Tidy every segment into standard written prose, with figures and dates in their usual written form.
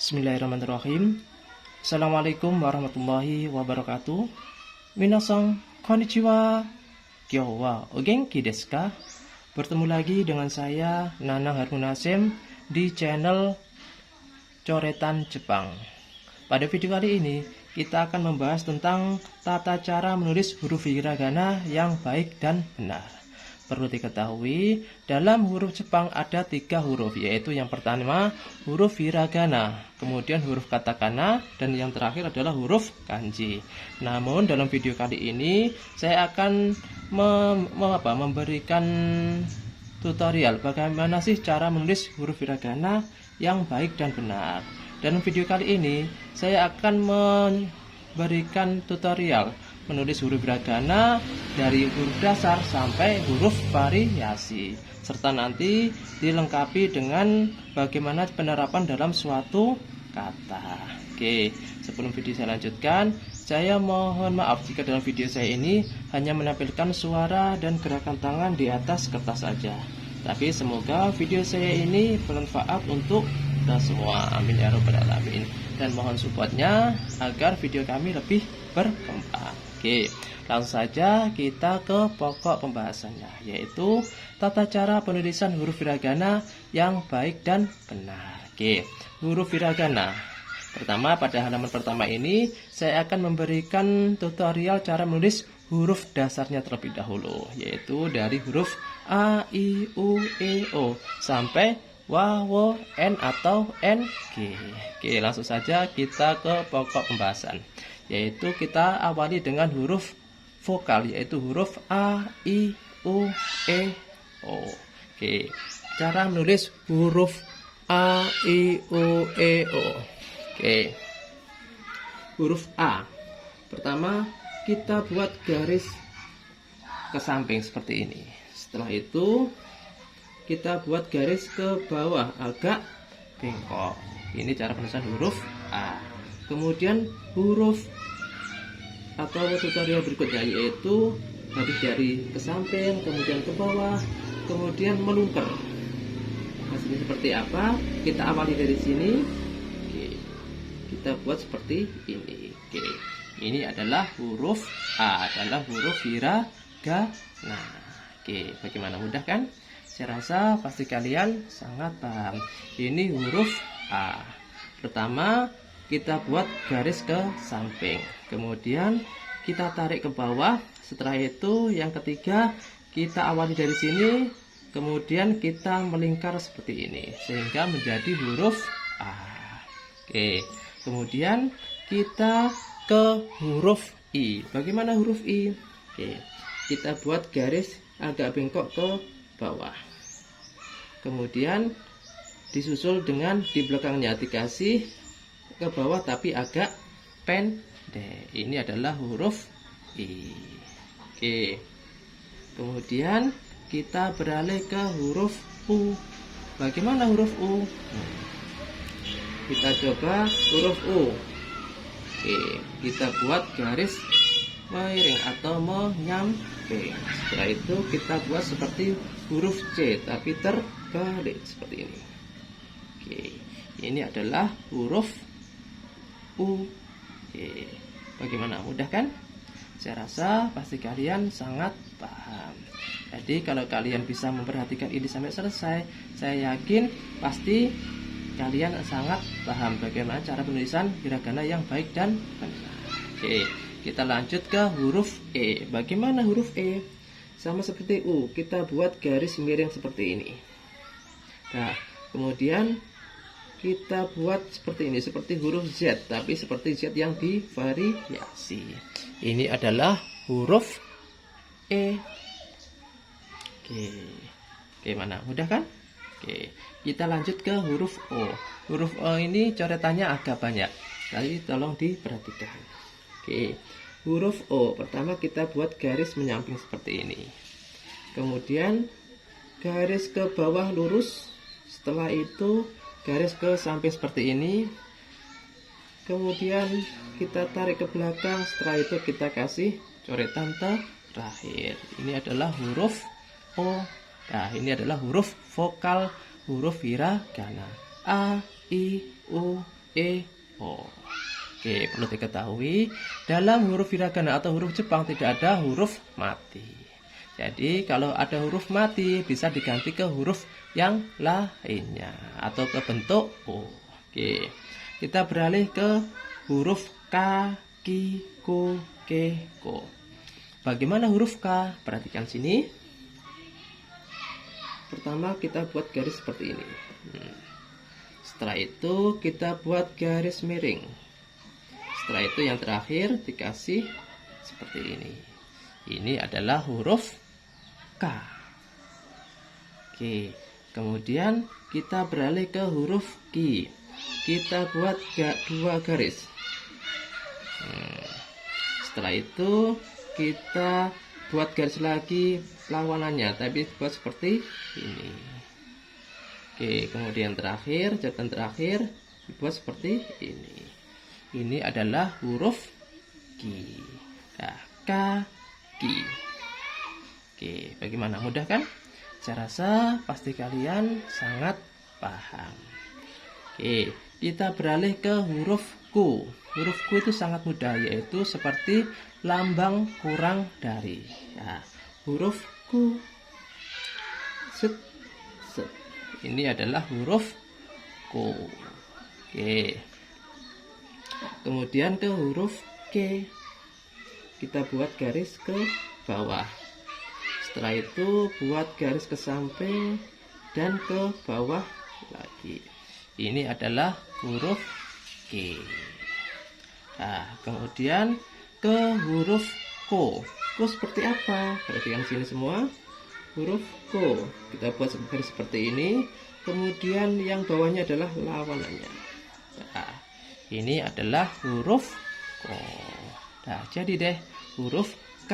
Bismillahirrahmanirrahim. Assalamualaikum warahmatullahi wabarakatuh. Minasan konnichiwa. Kyo wa o genki desu ka? Bertemu lagi dengan saya Nanang Harun Hasim di channel Coretan Jepang. Pada video kali ini kita akan membahas tentang tata cara menulis huruf hiragana yang baik dan benar. Perlu diketahui, dalam huruf Jepang ada 3 huruf, yaitu yang pertama huruf hiragana, kemudian huruf katakana, dan yang terakhir adalah huruf kanji. Namun dalam video kali ini saya akan memberikan tutorial bagaimana sih cara menulis huruf hiragana yang baik dan benar. Dalam video kali ini saya akan memberikan tutorial menulis huruf hiragana dari huruf dasar sampai huruf variasi, serta nanti dilengkapi dengan bagaimana penerapan dalam suatu kata. Oke, sebelum video saya lanjutkan, saya mohon maaf jika dalam video saya ini hanya menampilkan suara dan gerakan tangan di atas kertas saja. Tapi semoga video saya ini bermanfaat untuk kita semua. Amin ya rabbal alamin. Dan mohon supportnya agar video kami lebih berkembang. Oke, langsung saja kita ke pokok pembahasannya, yaitu tata cara penulisan huruf hiragana yang baik dan benar. Oke, huruf hiragana. Pertama, pada halaman pertama ini saya akan memberikan tutorial cara menulis huruf dasarnya terlebih dahulu, yaitu dari huruf A, I, U, E, O sampai W, N atau N, G. Oke, langsung saja kita ke pokok pembahasan, yaitu kita awali dengan huruf vokal, yaitu huruf A, I, U, E, O. Oke, cara menulis huruf A, I, U, E, O. Oke, huruf A. Pertama, kita buat garis ke samping seperti ini. Setelah itu, kita buat garis ke bawah agak bengkok. Ini cara penulisan huruf A. Kemudian huruf atau tutorial berikutnya, yaitu garis dari ke samping, kemudian ke bawah, kemudian melungker. Hasilnya seperti apa? Kita awali dari sini. Oke, kita buat seperti ini. Oke, ini adalah huruf A, adalah huruf hiragana. Oke, bagaimana, mudah kan? Saya rasa pasti kalian sangat paham. Ini huruf A. Pertama, kita buat garis ke samping, kemudian kita tarik ke bawah. Setelah itu yang ketiga, kita awali dari sini, kemudian kita melingkar seperti ini sehingga menjadi huruf A. Oke, kemudian kita ke huruf I. Bagaimana huruf I? Oke, kita buat garis agak bengkok ke bawah, kemudian disusul dengan di belakangnya dikasih ke bawah tapi agak pendek. Ini adalah huruf I. Oke, kemudian kita beralih ke huruf U. Bagaimana huruf U? Kita coba huruf U. Oke, kita buat garis miring atau menyamping. Setelah itu kita buat seperti huruf C tapi terbalik seperti ini. Oke, ini adalah huruf U. Oke, bagaimana, mudah kan? Saya rasa pasti kalian sangat paham. Jadi kalau kalian bisa memperhatikan ini sampai selesai, saya yakin pasti kalian sangat paham bagaimana cara penulisan hiragana yang baik dan benar. Oke, kita lanjut ke huruf E. Bagaimana huruf E? Sama seperti U, kita buat garis miring seperti ini. Nah, kemudian kita buat seperti ini, seperti huruf Z, tapi seperti Z yang divariasi. Ini adalah huruf E. Oke, mana? Mudah kan? Oke, kita lanjut ke huruf O. Huruf O ini coretannya agak banyak, jadi tolong diperhatikan. Oke, huruf O. Pertama kita buat garis menyamping seperti ini. Kemudian garis ke bawah lurus. Setelah itu garis ke samping seperti ini. Kemudian kita tarik ke belakang. Setelah itu kita kasih coretan terakhir. Ini adalah huruf O. Nah, ini adalah huruf vokal, huruf hiragana. A, I, U, E, O. Oke, perlu diketahui, dalam huruf hiragana atau huruf Jepang tidak ada huruf mati. Jadi, kalau ada huruf mati, bisa diganti ke huruf yang lainnya atau ke bentuk O. Oke, kita beralih ke huruf K, Ki, Ko, Ke, Ko. Bagaimana huruf K? Perhatikan sini. Pertama kita buat garis seperti ini. Setelah itu kita buat garis miring. Setelah itu yang terakhir dikasih seperti ini. Ini adalah huruf K. Oke, kemudian kita beralih ke huruf Ki. Kita buat dua garis. Setelah itu kita buat garis lagi lawanannya, tapi buat seperti ini. Oke, kemudian terakhir, catatan terakhir dibuat seperti ini. Ini adalah huruf Ki. Nah, K, Ki. Oke, bagaimana? Mudah kan? Saya rasa pasti kalian sangat paham. Oke, kita beralih ke huruf Ku. Huruf Ku itu sangat mudah, yaitu seperti lambang kurang dari. Nah, huruf Ku. Set, set. Ini adalah huruf Ku. Oke. Kemudian ke huruf K. Kita buat garis ke bawah. Setelah itu buat garis ke samping dan ke bawah lagi. Ini adalah huruf K. Nah, kemudian ke huruf Ko. Ko seperti apa? Perhatikan sini semua. Huruf Ko. Kita buat garis seperti ini. Kemudian yang bawahnya adalah lawanannya. Nah, ini adalah huruf Ko. Nah, jadi deh huruf K,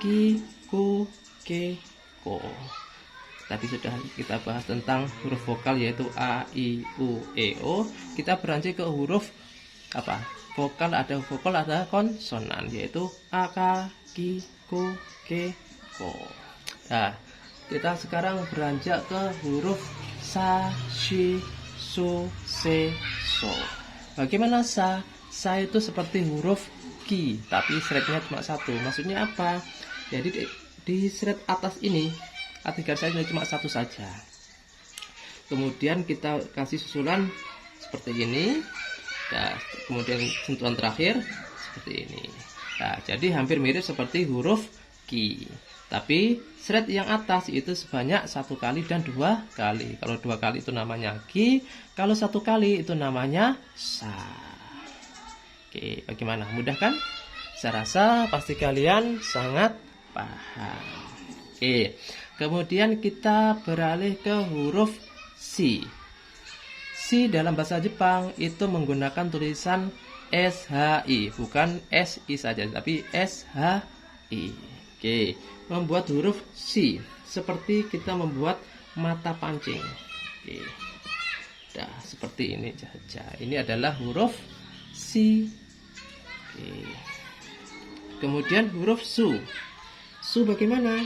Ki, Ku, Ke, Ko. Tadi sudah kita bahas tentang huruf vokal yaitu A, I, U, E, O. Kita beranjak ke huruf apa? Vokal, ada konsonan yaitu A, K, Ki, Ku, Ke, Ko. Nah, kita sekarang beranjak ke huruf Sa, Shi, Su, Se, So. Bagaimana Sa? Sa itu seperti huruf Ki, tapi shrednya cuma satu. Maksudnya apa? Jadi di shred atas ini, arti garis ini cuma satu saja. Kemudian kita kasih susulan seperti ini. Nah, kemudian sentuhan terakhir seperti ini. Nah, jadi hampir mirip seperti huruf Ki. Tapi shred yang atas itu sebanyak 1 kali dan 2 kali. Kalau 2 kali itu namanya Ki, kalau 1 kali itu namanya Sa. Oke, bagaimana? Mudah kan? Saya rasa pasti kalian sangat paham. Oke, kemudian kita beralih ke huruf Si. Si dalam bahasa Jepang itu menggunakan tulisan SHI, bukan SI saja, tapi SHI. Oke, membuat huruf Si seperti kita membuat mata pancing. Oke, nah seperti ini saja. Ini adalah huruf Si. Oke. Kemudian huruf Su. Su bagaimana?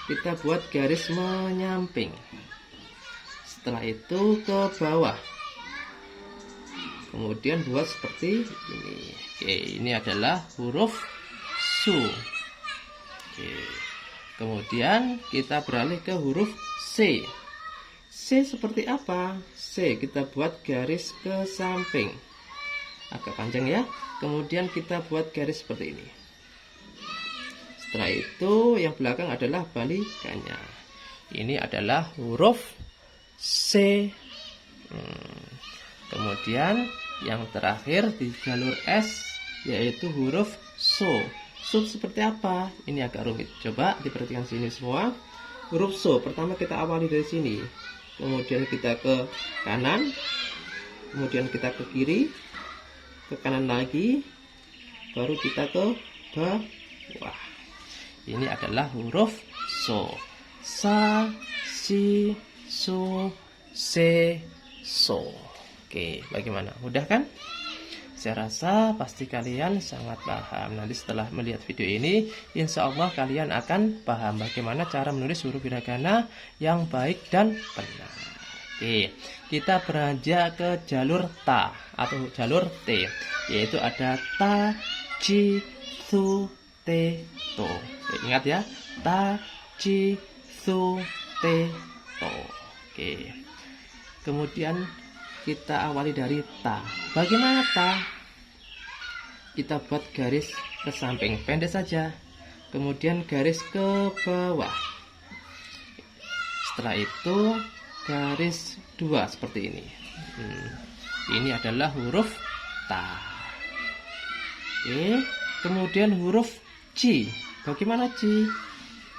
Kita buat garis menyamping. Setelah itu ke bawah. Kemudian buat seperti ini. Oke, ini adalah huruf Su. Oke. Kemudian kita beralih ke huruf C. C seperti apa? C kita buat garis ke samping. Agak panjang ya. Kemudian kita buat garis seperti ini. Setelah itu yang belakang adalah balikannya. Ini adalah huruf C. Kemudian yang terakhir di jalur S yaitu huruf So. So seperti apa? Ini agak rumit. Coba diperhatikan sini semua. Huruf So pertama kita awali dari sini. Kemudian kita ke kanan. Kemudian kita ke kiri. Ke kanan lagi. Baru kita ke bawah. Ini adalah huruf So. Sa, Si, Su, Se, So. Oke, bagaimana? Mudah kan? Saya rasa pasti kalian sangat paham. Nanti setelah melihat video ini, insya Allah kalian akan paham bagaimana cara menulis huruf hiragana yang baik dan benar. Oke, kita beranjak ke jalur ta atau jalur t, yaitu ada ta, ci, su, te, to. Oke, ingat ya, ta, ci, su, te, to. Oke. Kemudian kita awali dari ta. Bagaimana ta? Kita buat garis ke samping pendek saja, kemudian garis ke bawah. Setelah itu garis 2 seperti ini. Ini adalah huruf ta. Oke, kemudian huruf ci. Bagaimana ci?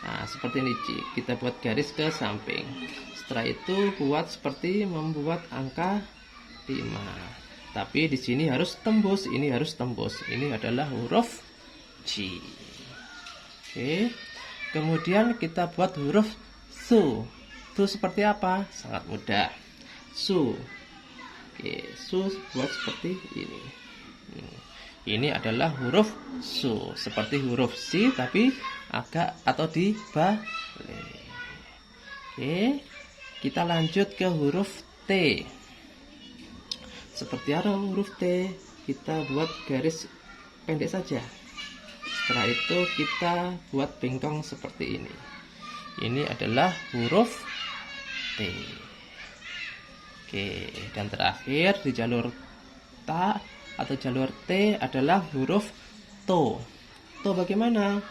Nah, seperti ini ci. Kita buat garis ke samping. Setelah itu buat seperti membuat angka 5. Tapi di sini harus tembus, ini harus tembus. Ini adalah huruf ci. Oke. Kemudian kita buat huruf su. Su seperti apa? Sangat mudah. Su. Oke, su buat seperti ini. Ini adalah huruf su, seperti huruf si tapi agak atau dibalik. Oke. Kita lanjut ke huruf T. Seperti apa huruf T? Kita buat garis pendek saja. Setelah itu kita buat bengkong seperti ini. Ini adalah huruf T. Oke, dan terakhir di jalur ta atau jalur T adalah huruf to. To bagaimana?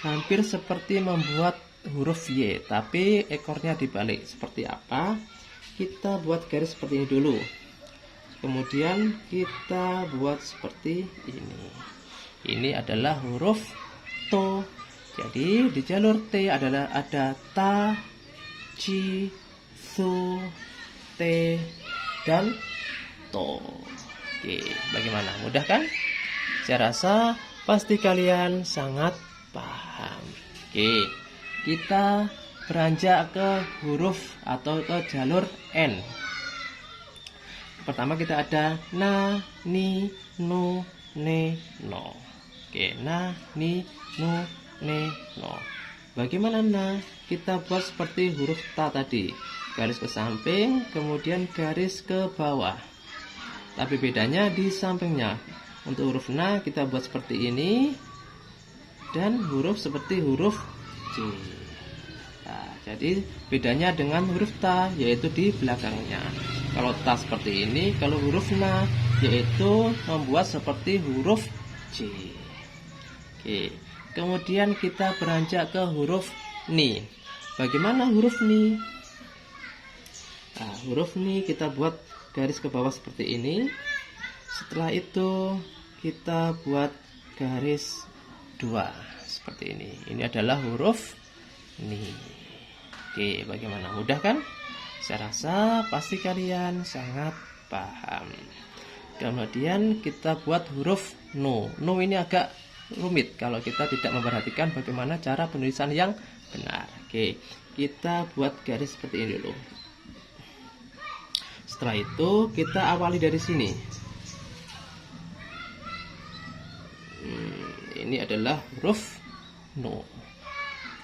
Hampir seperti membuat huruf Y, tapi ekornya dibalik. Seperti apa? Kita buat garis seperti ini dulu. Kemudian kita buat seperti ini. Ini adalah huruf to. Jadi di jalur T adalah ada ta, ci, su, te, dan to. Oke, bagaimana? Mudah kan? Saya rasa pasti kalian sangat paham. Oke, kita beranjak ke huruf atau ke jalur N. Pertama kita ada na, ni, nu, ne, no. Oke, na, ni, nu, ne, no. Bagaimana na? Kita buat seperti huruf ta tadi. Garis ke samping, kemudian garis ke bawah. Tapi bedanya di sampingnya. Untuk huruf na kita buat seperti ini. Dan huruf seperti huruf C. Nah, jadi bedanya dengan huruf ta, yaitu di belakangnya. Kalau ta seperti ini, kalau huruf na yaitu membuat seperti huruf C. Oke. Kemudian kita beranjak ke huruf ni. Bagaimana huruf ni? Nah, huruf ni kita buat garis ke bawah seperti ini. Setelah itu kita buat garis 2 seperti ini. Ini adalah huruf ni. Oke, bagaimana? Mudah kan? Saya rasa pasti kalian sangat paham. Kemudian kita buat huruf no. No ini agak rumit kalau kita tidak memperhatikan bagaimana cara penulisan yang benar. Oke, kita buat garis seperti ini dulu. Setelah itu kita awali dari sini. Ini adalah huruf no.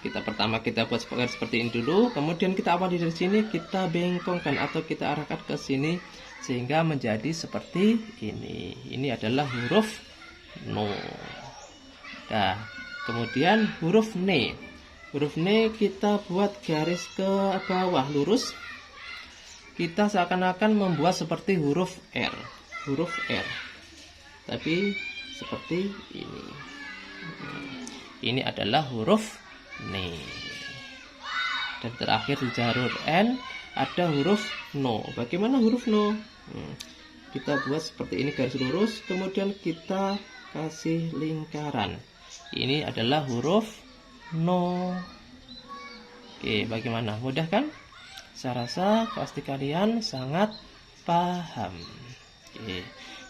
Pertama kita buat seperti ini dulu, kemudian kita awali dari sini, kita bengkongkan atau kita arahkan ke sini sehingga menjadi seperti ini. Ini adalah huruf no. Nah, kemudian huruf ne. Huruf ne kita buat garis ke bawah lurus. Kita seakan-akan membuat seperti huruf R. Huruf R. Tapi seperti ini. Ini adalah huruf ne. Dan terakhir di jalur N ada huruf no. Bagaimana huruf no? Kita buat seperti ini garis lurus, kemudian kita kasih lingkaran. Ini adalah huruf no. Oke, bagaimana? Mudah kan? Saya rasa pasti kalian sangat paham. Oke,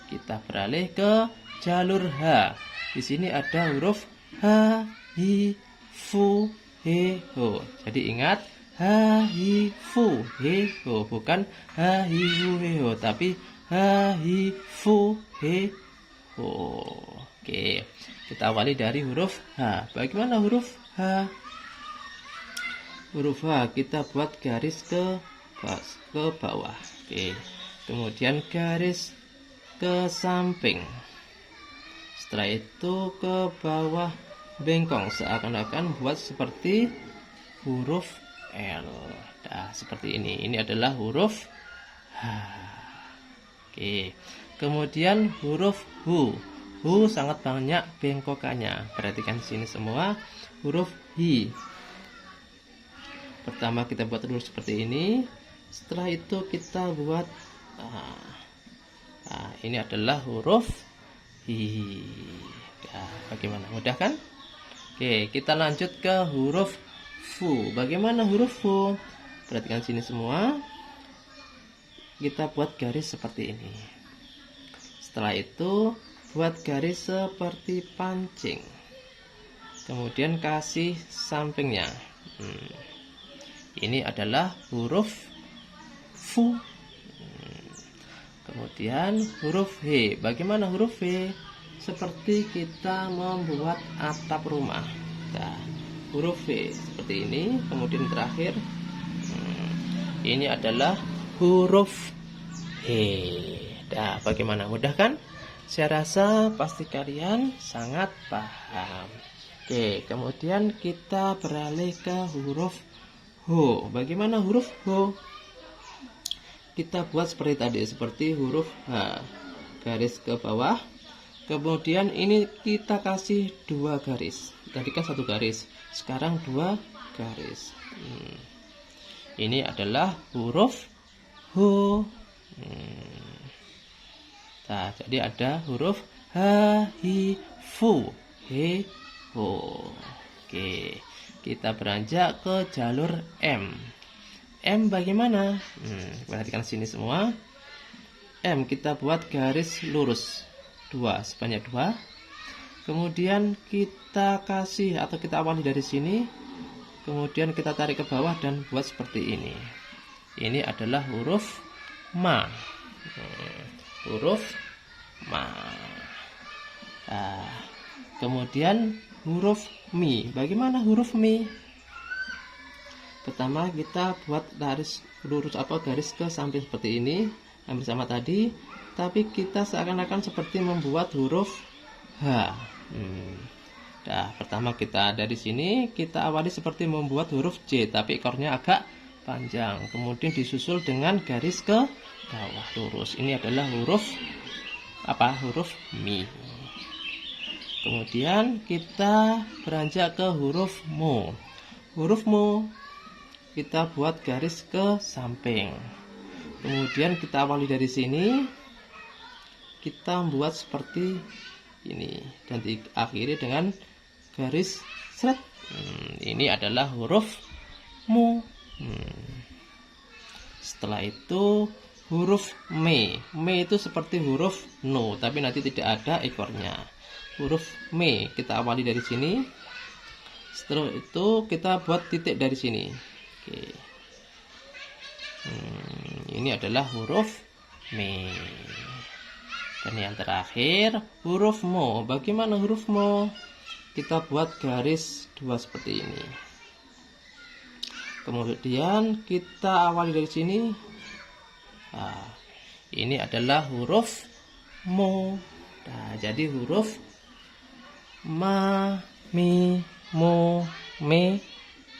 kita beralih ke jalur H. Di sini ada huruf H, hi, fu, he, ho. Jadi ingat ha, hi, fu, he, ho. Bukan ha, hi, fu, he, ho, tapi ha, hi, fu, he, ho. Oke, kita awali dari huruf H. Bagaimana huruf H? Huruf H kita buat garis ke ke bawah. Oke. Kemudian garis ke samping. Setelah itu ke bawah bengkong, seakan-akan buat seperti huruf L. Nah, seperti ini. Ini adalah huruf H. Oke. Kemudian huruf Hu. Hu sangat banyak bengkokannya. Perhatikan di sini semua. Huruf Hi. Pertama kita buat dulu seperti ini. Setelah itu kita buat ini adalah huruf Hi. Nah, bagaimana? Mudah kan? Oke, kita lanjut ke huruf Fu. Bagaimana huruf Fu? Perhatikan sini semua. Kita buat garis seperti ini. Setelah itu buat garis seperti pancing. Kemudian kasih sampingnya. Ini adalah huruf Fu. Kemudian huruf H. Bagaimana huruf H? Seperti kita membuat atap rumah. Nah, huruf H seperti ini. Kemudian terakhir ini adalah huruf H. Nah, bagaimana? Mudah kan? Saya rasa pasti kalian sangat paham. Oke, kemudian kita beralih ke huruf Ho. Bagaimana huruf Ho? Kita buat seperti tadi, seperti huruf H. Garis ke bawah. Kemudian ini kita kasih 2 garis. Tadi kan 1 garis, sekarang 2 garis. Ini adalah huruf Ho. Nah, jadi ada huruf H, Hi, Fu, He, Ho. Oke, kita beranjak ke jalur M. M bagaimana? Perhatikan sini semua. M kita buat garis lurus 2, sebanyak 2. Kemudian kita kasih atau kita awali dari sini. Kemudian kita tarik ke bawah dan buat seperti ini. Ini adalah huruf Ma. Huruf Ma. Nah, kemudian huruf Mi. Bagaimana huruf Mi? Pertama kita buat garis lurus atau garis ke samping seperti ini, hampir sama tadi, tapi kita seakan-akan seperti membuat huruf H. Nah, pertama kita dari sini kita awali seperti membuat huruf J, tapi ekornya agak panjang. Kemudian disusul dengan garis ke bawah lurus. Ini adalah huruf apa? Huruf Mi. Kemudian kita beranjak ke huruf Mo. Huruf Mo kita buat garis ke samping. Kemudian kita awali dari sini. Kita membuat seperti ini dan diakhiri dengan garis seret. Ini adalah huruf Mu. Setelah itu huruf Me. Me itu seperti huruf No, tapi nanti tidak ada ekornya. Huruf Me kita awali dari sini. Setelah itu kita buat titik dari sini. Oke. Ini adalah huruf Me. Dan yang terakhir huruf Mo. Bagaimana huruf Mo? Kita buat garis 2 seperti ini. Kemudian kita awali dari sini. Nah, ini adalah huruf Mo. Nah, jadi huruf Ma, Mi, Mo, Me,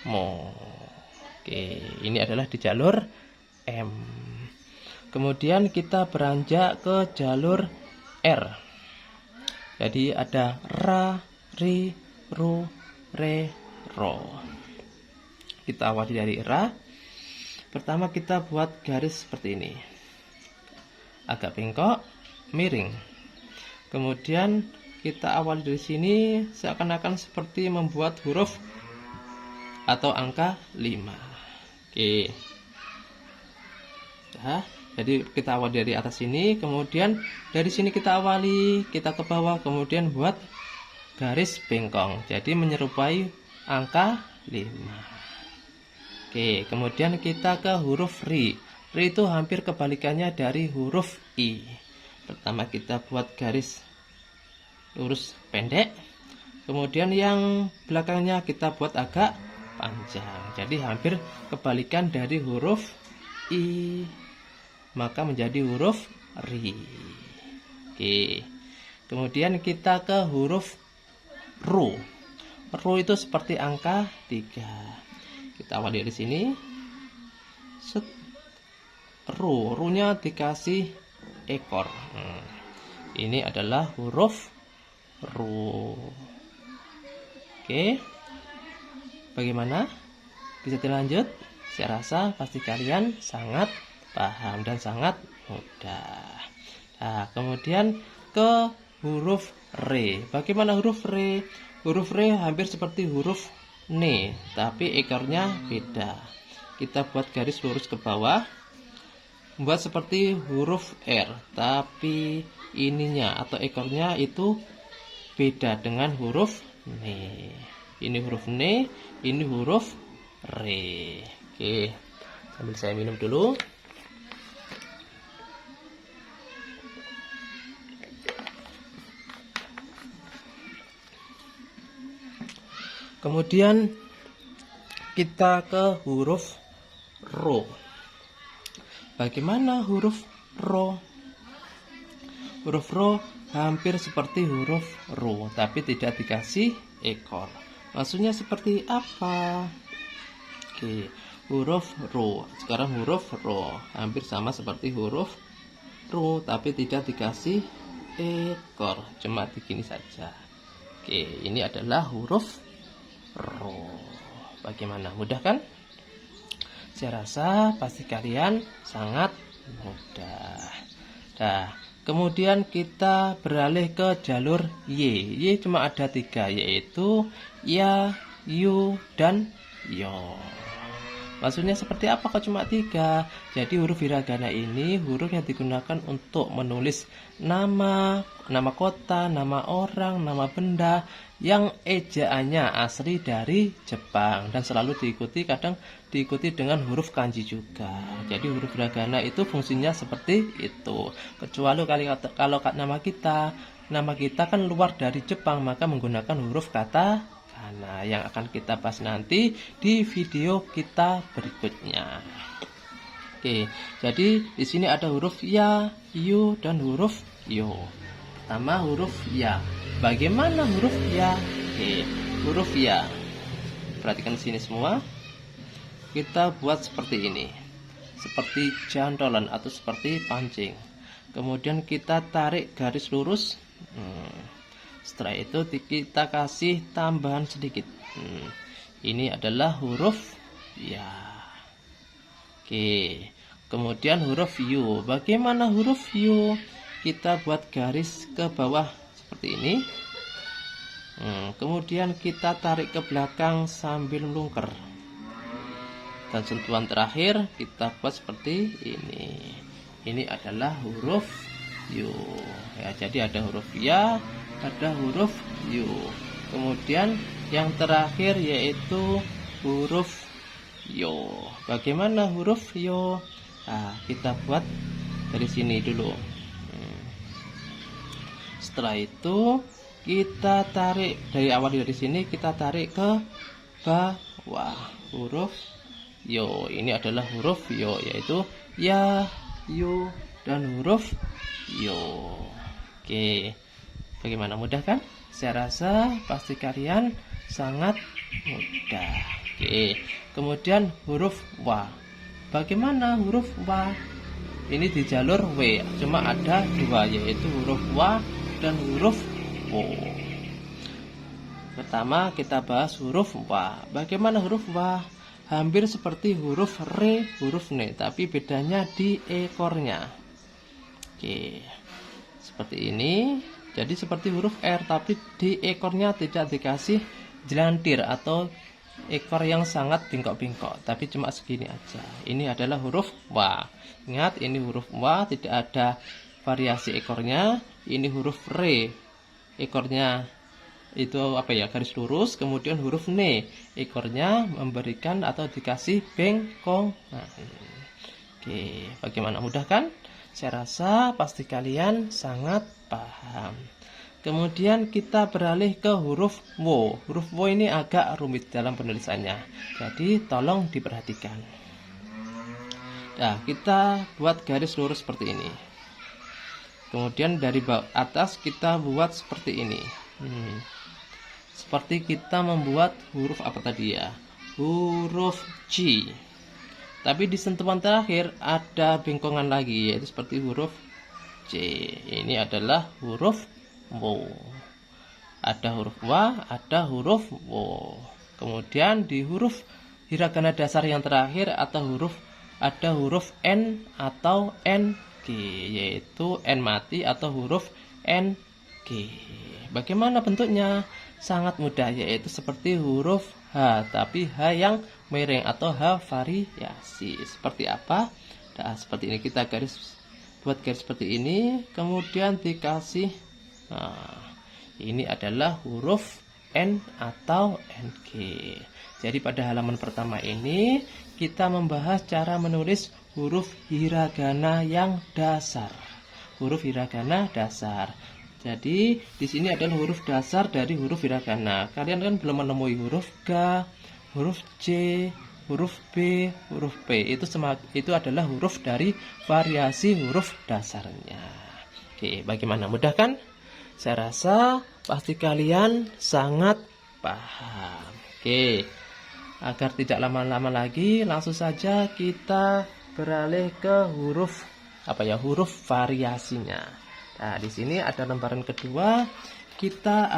Mo. Oke, ini adalah di jalur M. Kemudian kita beranjak ke jalur R. Jadi ada Ra, Ri, Ru, Re, Ro. Kita awali dari Ra. Pertama kita buat garis seperti ini. Agak bengkok, miring. Kemudian kita awali dari sini seakan-akan seperti membuat huruf atau angka 5. Oke. Nah, jadi kita awali dari atas sini, kemudian dari sini kita awali, kita ke bawah, kemudian buat garis bengkong. Jadi menyerupai angka 5. Oke, kemudian kita ke huruf Ri. Ri itu hampir kebalikannya dari huruf I. Pertama kita buat garis lurus pendek, kemudian yang belakangnya kita buat agak panjang. Jadi hampir kebalikan dari huruf I, maka menjadi huruf ri. Oke. Kemudian kita ke huruf ru. Ru itu seperti angka 3. Kita awali dari sini. Set. Ru-nya dikasih ekor. Ini adalah huruf ru. Oke. Bagaimana? Bisa dilanjut? Saya rasa pasti kalian sangat paham dan sangat mudah. Nah, kemudian ke huruf re. Bagaimana huruf re? Huruf re hampir seperti huruf ne, tapi ekornya beda. Kita buat garis lurus ke bawah. Membuat seperti huruf R, tapi ininya atau ekornya itu beda dengan huruf ne. Ini huruf ne, ini huruf re. Oke, sambil saya minum dulu. Kemudian kita ke huruf ro. Bagaimana huruf ro? Huruf ro hampir seperti huruf ru, tapi tidak dikasih ekor. Maksudnya seperti apa? Oke, huruf ru. Sekarang huruf ro hampir sama seperti huruf ru, tapi tidak dikasih ekor, cuma begini saja. Oke, ini adalah huruf ro. Bagaimana? Mudah kan? Saya rasa pasti kalian sangat mudah. Nah, kemudian kita beralih ke jalur Y. Y cuma ada 3, yaitu ya, yu, dan yo. Maksudnya seperti apa kok cuma 3? Jadi huruf hiragana ini huruf yang digunakan untuk menulis nama kota, nama orang, nama benda yang ejaannya asli dari Jepang dan selalu kadang diikuti dengan huruf kanji juga. Jadi huruf hiragana itu fungsinya seperti itu. Kecuali kalau nama kita kan luar dari Jepang, maka menggunakan huruf kata kana yang akan kita bahas nanti di video kita berikutnya. Oke, jadi di sini ada huruf ya, yu, dan huruf yo. Pertama huruf ya. Bagaimana huruf ya? Oke, huruf ya. Perhatikan di sini semua. Kita buat seperti ini. Seperti jantolan atau seperti pancing. Kemudian kita tarik garis lurus. Setelah itu kita kasih tambahan sedikit. Ini adalah huruf ya. Oke. Kemudian huruf yu. Bagaimana huruf yu? Kita buat garis ke bawah seperti ini. Kemudian kita tarik ke belakang sambil melungker. Dan sentuhan terakhir kita buat seperti ini. Ini adalah huruf yu. Ya, jadi ada huruf ya, ada huruf yu. Kemudian yang terakhir yaitu huruf yo. Bagaimana huruf yo? Nah, kita buat dari sini dulu. Setelah itu kita tarik dari awal dari sini, kita tarik ke bawah huruf yo. Ini adalah huruf yo, yaitu ya, yu, dan huruf yo. Oke, bagaimana, mudah kan? Saya rasa pasti kalian sangat mudah. Oke, kemudian huruf wa. Bagaimana huruf wa? Ini di jalur W, cuma ada 2, yaitu huruf wa dan huruf wo. Pertama kita bahas huruf wa. Bagaimana huruf wa? Hampir seperti huruf re, huruf ne, tapi bedanya di ekornya. Oke, seperti ini. Jadi seperti huruf R, tapi di ekornya tidak dikasih jelantir atau ekor yang sangat bengkok-bengkok, tapi cuma segini aja. Ini adalah huruf wa. Ingat, ini huruf wa, tidak ada variasi ekornya. Ini huruf re, ekornya itu garis lurus. Kemudian huruf ne, ekornya memberikan atau dikasih bengkongan. Oke, bagaimana, mudah kan? Saya rasa pasti kalian sangat paham. Kemudian kita beralih ke huruf wo. Huruf wo ini agak rumit dalam penulisannya, jadi tolong diperhatikan. Nah, kita buat garis lurus seperti ini. Kemudian dari bawah atas kita buat seperti ini. Seperti kita membuat huruf apa tadi ya? Huruf C. Tapi di sentuhan terakhir ada bengkongan lagi, yaitu seperti huruf C. Ini adalah huruf W. Ada huruf W, ada huruf W. Kemudian di huruf hiragana dasar yang terakhir ada huruf N atau NG, yaitu N mati atau huruf NG. Bagaimana bentuknya? Sangat mudah, yaitu seperti huruf H, tapi H yang miring atau H variasi. Seperti apa? Nah, seperti ini kita buat garis seperti ini, kemudian dikasih. Ini adalah huruf N atau NG. Jadi pada halaman pertama ini kita membahas cara menulis huruf hiragana yang dasar. Huruf hiragana dasar. Jadi di sini adalah huruf dasar dari huruf hiragana. Kalian kan belum menemui huruf G, huruf C, huruf B, huruf P. Itu adalah huruf dari variasi huruf dasarnya. Oke, bagaimana? Mudah kan? Saya rasa pasti kalian sangat paham. Oke, agar tidak lama-lama lagi, langsung saja kita beralih ke huruf variasinya. Nah, di sini ada lembaran kedua. Kita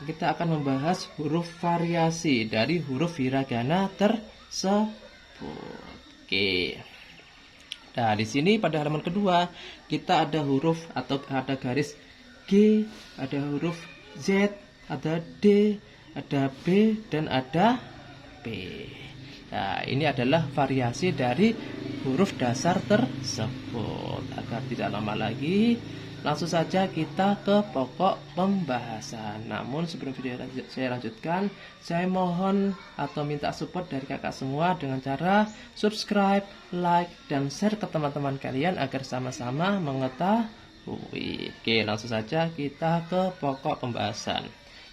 akan membahas huruf variasi dari huruf hiragana tersebut. Oke. Nah, di sini pada halaman kedua kita ada huruf atau ada garis G, ada huruf Z, ada D, ada B, dan ada P. Nah, ini adalah variasi dari huruf dasar tersebut. Agar tidak lama lagi, langsung saja kita ke pokok pembahasan. Namun sebelum video saya lanjutkan, saya mohon atau minta support dari kakak semua dengan cara subscribe, like, dan share ke teman-teman kalian agar sama-sama mengetahui. Oke, langsung saja kita ke pokok pembahasan.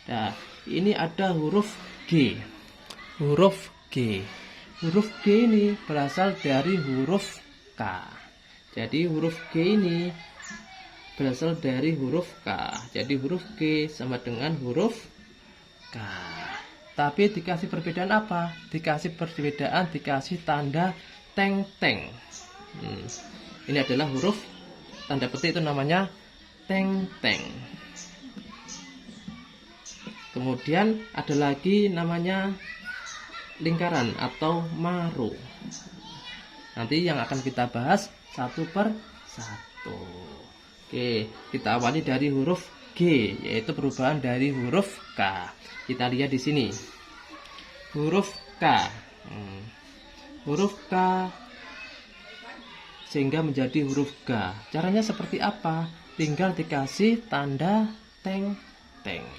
Nah, ini ada huruf G. Huruf G. Huruf G ini berasal dari huruf K. Jadi huruf G ini berasal dari huruf K. Jadi huruf G sama dengan huruf K. Tapi dikasih perbedaan apa? Dikasih tanda teng-teng. Ini adalah huruf tanda petik, itu namanya teng-teng. Kemudian ada lagi namanya lingkaran atau maru. Nanti yang akan kita bahas satu per satu. Oke, kita awali dari huruf G, yaitu perubahan dari huruf K. Kita lihat di sini. Huruf K. Huruf K sehingga menjadi huruf G. Caranya seperti apa? Tinggal dikasih tanda teng-teng.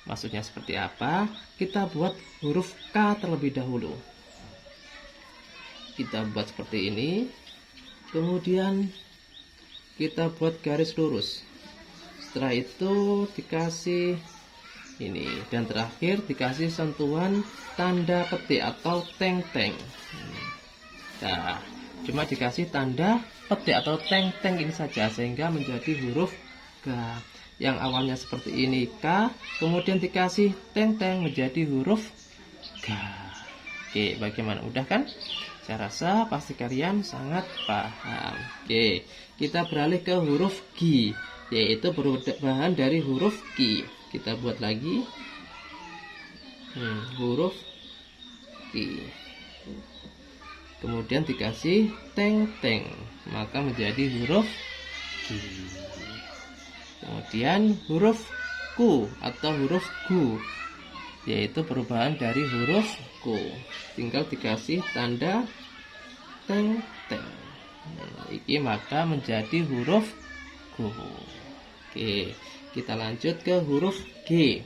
Maksudnya seperti apa? Kita buat huruf K terlebih dahulu. Kita buat seperti ini. Kemudian kita buat garis lurus. Setelah itu dikasih ini. Dan terakhir dikasih sentuhan tanda petik atau teng-teng. Nah, cuma dikasih tanda petik atau teng-teng ini saja sehingga menjadi huruf G. Yang awalnya seperti ini K, kemudian dikasih teng-teng menjadi huruf G. Oke, bagaimana? Udah kan? Saya rasa pasti kalian sangat paham. Oke, kita beralih ke huruf G, yaitu perubahan dari huruf G. Kita buat lagi huruf G. Kemudian dikasih teng-teng, maka menjadi huruf G. Kemudian huruf Q atau huruf Gu, yaitu perubahan dari huruf Q. Tinggal dikasih tanda teng-teng. Ini maka menjadi huruf Q. Oke, kita lanjut ke huruf G.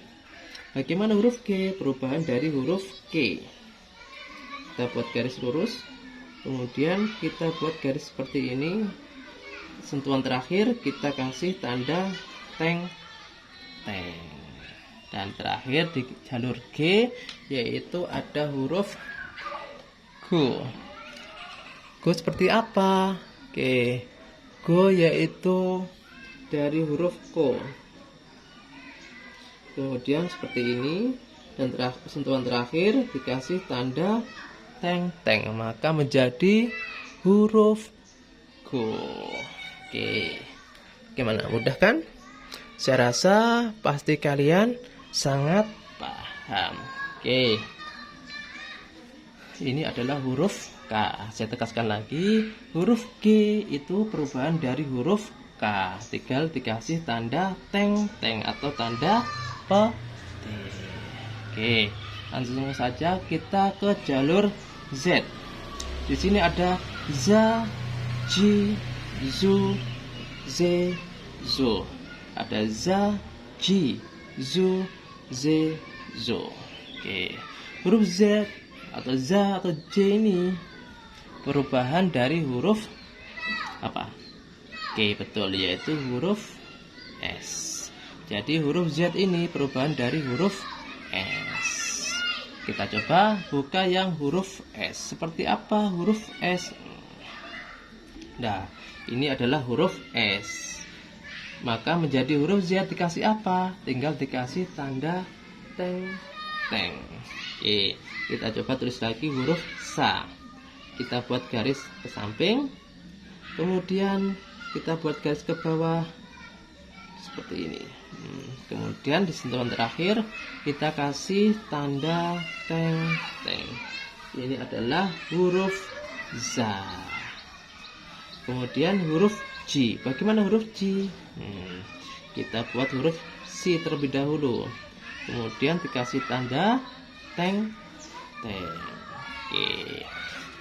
Bagaimana huruf G? Perubahan dari huruf G. Kita buat garis lurus. Kemudian kita buat garis seperti ini. Sentuhan terakhir kita kasih tanda teng-teng. Dan terakhir di jalur G yaitu ada huruf Q. Go seperti apa? Oke, go yaitu dari huruf ko. Kemudian seperti ini, dan sentuhan terakhir dikasih tanda teng-teng, maka menjadi huruf go. Oke, gimana, mudah kan? Saya rasa pasti kalian sangat paham. Oke, ini adalah huruf K. Saya tegaskan lagi, huruf G itu perubahan dari huruf K. Tinggal dikasih tanda teng-teng atau tanda petik. Oke, langsung saja kita ke jalur Z. Di sini ada za, ji, zu, ze, zo. Ada za, ji, zu, ze, zo. Oke, huruf Z atau za atau j ini perubahan dari huruf apa? Oke, betul, yaitu huruf S. Jadi huruf Z ini perubahan dari huruf S. Kita coba buka yang huruf S. Seperti apa huruf S? Nah, ini adalah huruf S. Maka menjadi huruf Z dikasih apa? Tinggal dikasih tanda teng-teng. Oke, kita coba tulis lagi huruf sa. Kita buat garis ke samping, kemudian kita buat garis ke bawah seperti ini. Kemudian di sentuhan terakhir kita kasih tanda teng-teng. Ini adalah huruf za. Kemudian huruf J. Bagaimana huruf J? Kita buat huruf C terlebih dahulu. Kemudian dikasih tanda teng-teng. Oke,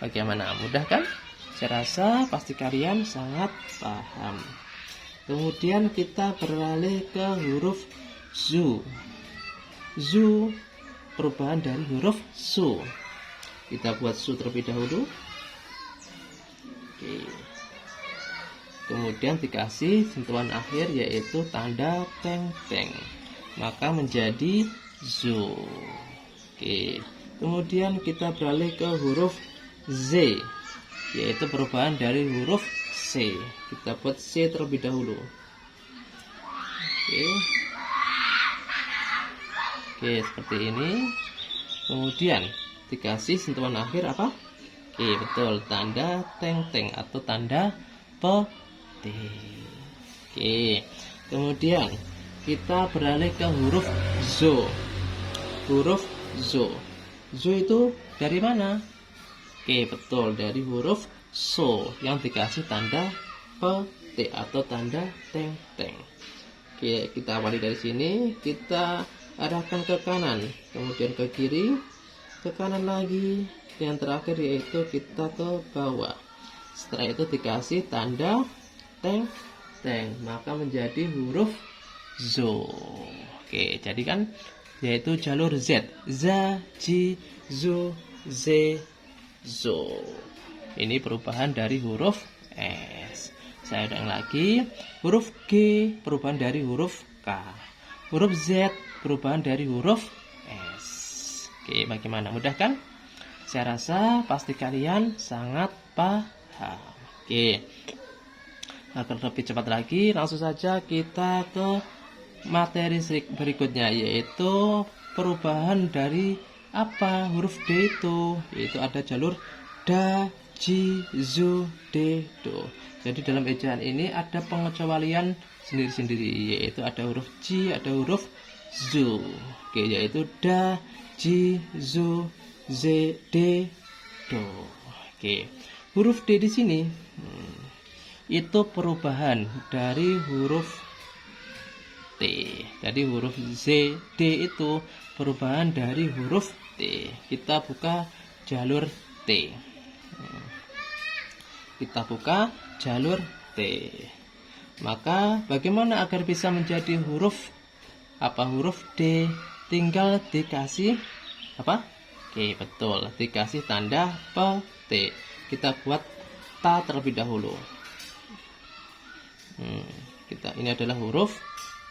bagaimana, mudah kan? Saya rasa pasti kalian sangat paham. Kemudian kita beralih ke huruf zu. Zu perubahan dari huruf su. Kita buat su terlebih dahulu. Oke. Kemudian dikasih sentuhan akhir yaitu tanda teng-teng, maka menjadi zu. Oke. Kemudian kita beralih ke huruf Z, yaitu perubahan dari huruf C. Kita buat C terlebih dahulu. Oke, seperti ini. Kemudian dikasih sentuhan akhir apa? Oke, betul, tanda teng-teng atau tanda petik. Oke, kemudian kita beralih ke huruf zo. Huruf zo. Zo itu dari mana? Oke, betul, dari huruf so yang dikasih tanda petik atau tanda teng-teng. Oke, kita awali dari sini, kita arahkan ke kanan, kemudian ke kiri, ke kanan lagi, yang terakhir yaitu kita ke bawah. Setelah itu dikasih tanda teng-teng, maka menjadi huruf zo. Oke, jadi kan yaitu jalur Z. Za, ji, zu, ze, zo. Ini perubahan dari huruf S. Saya ulang lagi. Huruf G perubahan dari huruf K. Huruf Z perubahan dari huruf S. Oke, bagaimana? Mudah kan? Saya rasa pasti kalian sangat paham. Oke. Agar lebih cepat lagi, langsung saja kita ke materi berikutnya, yaitu perubahan dari apa huruf D itu, yaitu ada jalur da, ji, zu, de, do. Jadi dalam ejaan ini ada pengecualian sendiri-sendiri, yaitu ada huruf ji, ada huruf zu. Oke, yaitu da, ji, zu, ze, de, do. Oke, huruf D di sini itu perubahan dari huruf T. Jadi huruf Z, D itu perubahan dari huruf T. Kita buka jalur T. Kita buka jalur T. Maka bagaimana agar bisa menjadi huruf apa? Huruf D. Tinggal dikasih apa? Oke, betul, dikasih tanda petik. Kita buat ta terlebih dahulu. Ini adalah huruf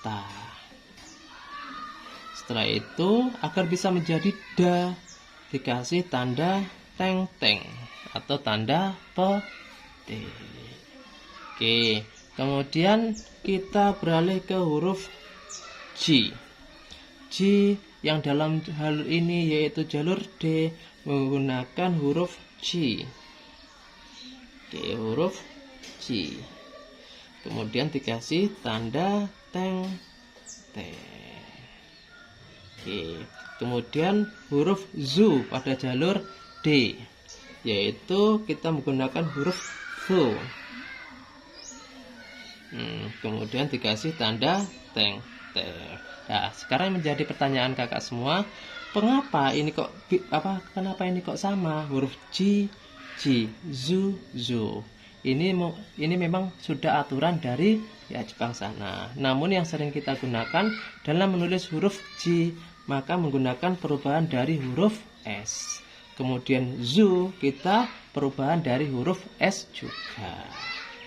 ta. Setelah itu, agar bisa menjadi da, dikasih tanda teng-teng atau tanda petik. Oke, kemudian kita beralih ke huruf J. J yang dalam hal ini yaitu jalur D menggunakan huruf J. Oke, huruf J. Kemudian dikasih tanda teng teng. Oke, kemudian huruf Z pada jalur D, yaitu kita menggunakan huruf V. Kemudian dikasih tanda teng teng. Nah, sekarang menjadi pertanyaan kakak semua, kenapa ini kok sama huruf J J, zu zu. Ini memang sudah aturan dari Jepang sana. Namun yang sering kita gunakan dalam menulis huruf J, maka menggunakan perubahan dari huruf S. Kemudian zu kita perubahan dari huruf S juga.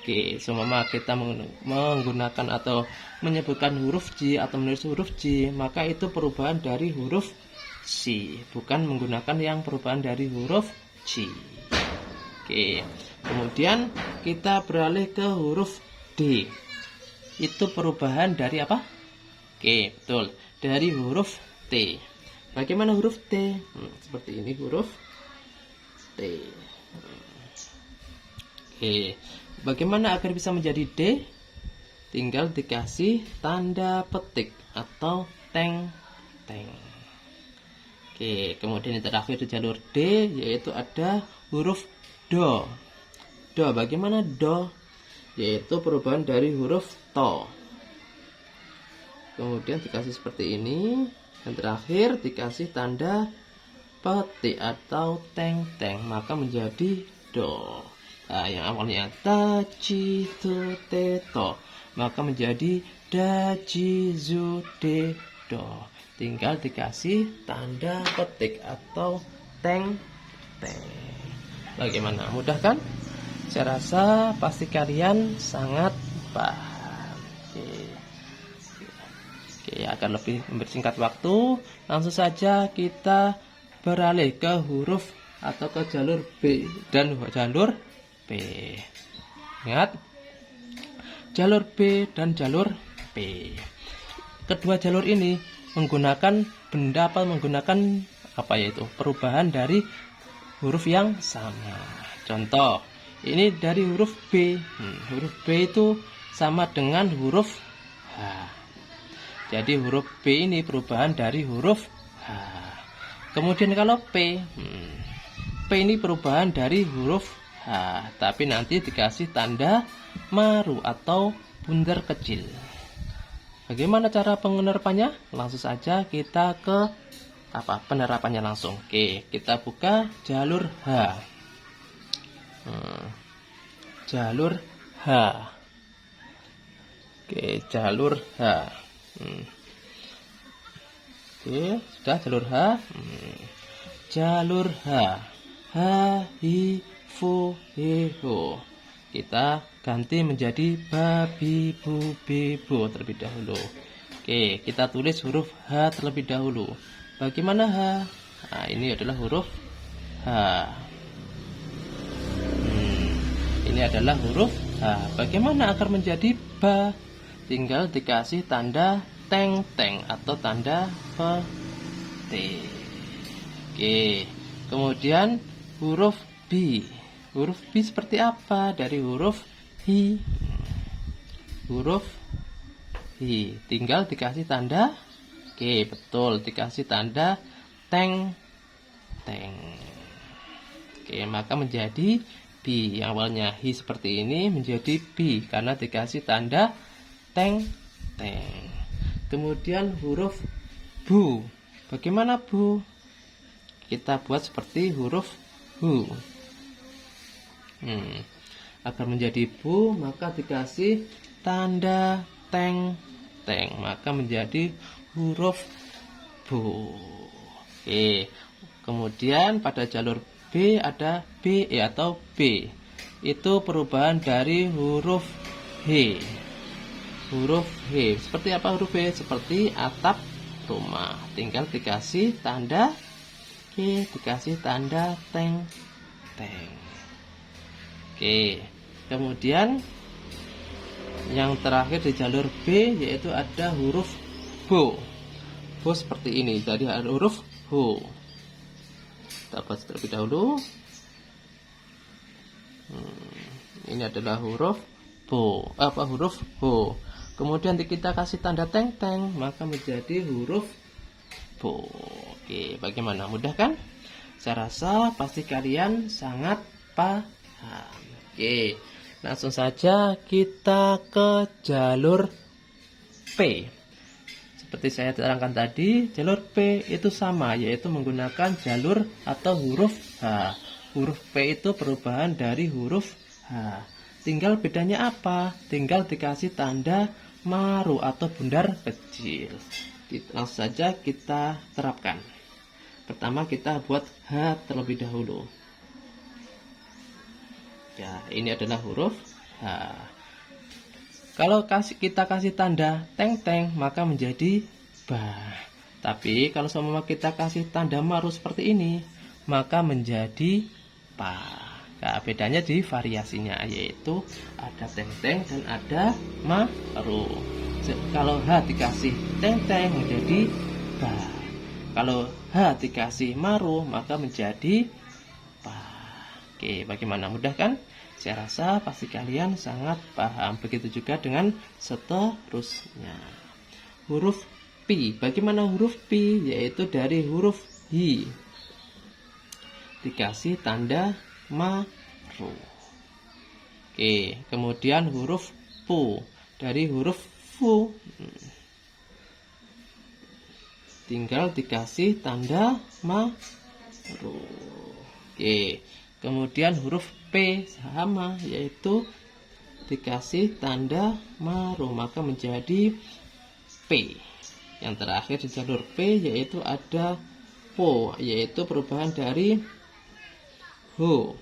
Oke, seumpama kita menggunakan atau menyebutkan huruf J atau menulis huruf J, maka itu perubahan dari huruf C, bukan menggunakan yang perubahan dari huruf J. Oke, kemudian kita beralih ke huruf D. Itu perubahan dari apa? Oke, betul, dari huruf T. Bagaimana huruf T? Seperti ini huruf T. Oke, bagaimana agar bisa menjadi D? Tinggal dikasih tanda petik atau teng teng. Oke, kemudian yang terakhir di jalur D yaitu ada huruf Do. Do, bagaimana do? Yaitu perubahan dari huruf to. Kemudian dikasih seperti ini. Dan terakhir dikasih tanda petik atau teng teng, maka menjadi do. Nah, yang awalnya ta ci tu te to, maka menjadi da ji zu de do. Tinggal dikasih tanda petik atau teng teng. Bagaimana? Mudah kan? Saya rasa pasti kalian sangat paham. Oke, agar lebih mempersingkat waktu, langsung saja kita beralih ke huruf atau ke jalur B dan jalur P. Ingat, jalur B dan jalur P. Kedua jalur ini menggunakan yaitu perubahan dari huruf yang sama. Contoh, ini dari huruf B. Huruf B itu sama dengan huruf H. Jadi huruf B ini perubahan dari huruf H. Kemudian kalau P ini perubahan dari huruf H, tapi nanti dikasih tanda maru atau bundar kecil. Bagaimana cara penerapannya? Langsung saja kita ke penerapannya langsung. Oke, kita buka jalur H. Jalur H. Oke, jalur H. Oke, sudah jalur H. Jalur H. H I fu he ho. Kita ganti menjadi babi bu bibu terlebih dahulu. Oke, kita tulis huruf H terlebih dahulu. Bagaimana H? Nah, ini adalah huruf H. Ini adalah huruf H. Bagaimana agar menjadi ba? Tinggal dikasih tanda teng teng atau tanda petik. Oke, kemudian huruf B. Huruf B seperti apa? Dari huruf hi. Huruf hi. Tinggal dikasih tanda. Oke, betul, dikasih tanda teng teng. Oke, maka menjadi B. Yang awalnya hi seperti ini menjadi B karena dikasih tanda teng teng. Kemudian huruf bu. Bagaimana bu? Kita buat seperti huruf hu. Agar menjadi bu, maka dikasih tanda teng teng, maka menjadi huruf bu. Oke. Kemudian pada jalur B ada B atau B. Itu perubahan dari huruf H. Huruf H. Seperti apa huruf H? Seperti atap rumah. Tinggal dikasih tanda dikasih tanda teng teng. Oke, kemudian yang terakhir di jalur B yaitu ada huruf Bo. Bo seperti ini, jadi ada huruf Ho. Kita baca terlebih dahulu. Ini adalah huruf Bo, huruf Ho. Kemudian kita kasih tanda teng-teng, maka menjadi huruf Bo. Oke, bagaimana? Mudah kan? Saya rasa pasti kalian sangat paham. Oke, langsung saja kita ke jalur P. Seperti saya terangkan tadi, jalur P itu sama, yaitu menggunakan jalur atau huruf H. Huruf P itu perubahan dari huruf H. Tinggal bedanya apa? Tinggal dikasih tanda maru atau bundar kecil. Langsung saja kita terapkan. Pertama kita buat H terlebih dahulu. Ya, ini adalah huruf H. Kalau kita kasih tanda teng-teng, maka menjadi ba. Tapi kalau semua kita kasih tanda maru seperti ini, maka menjadi pa. Nah, bedanya di variasinya, yaitu ada teng-teng dan ada maru. Kalau H dikasih teng-teng menjadi ba. Kalau H dikasih maru, maka menjadi pa. Oke, bagaimana? Mudah kan? Saya rasa pasti kalian sangat paham. Begitu juga dengan seterusnya. Huruf Pi. Bagaimana huruf Pi? Yaitu dari huruf Hi dikasih tanda maru. Oke, kemudian huruf Pu. Dari huruf Fu tinggal dikasih tanda maru. Oke, kemudian huruf P sama, yaitu dikasih tanda maru, maka menjadi P. Yang terakhir di jalur P yaitu ada Po, yaitu perubahan dari Ho,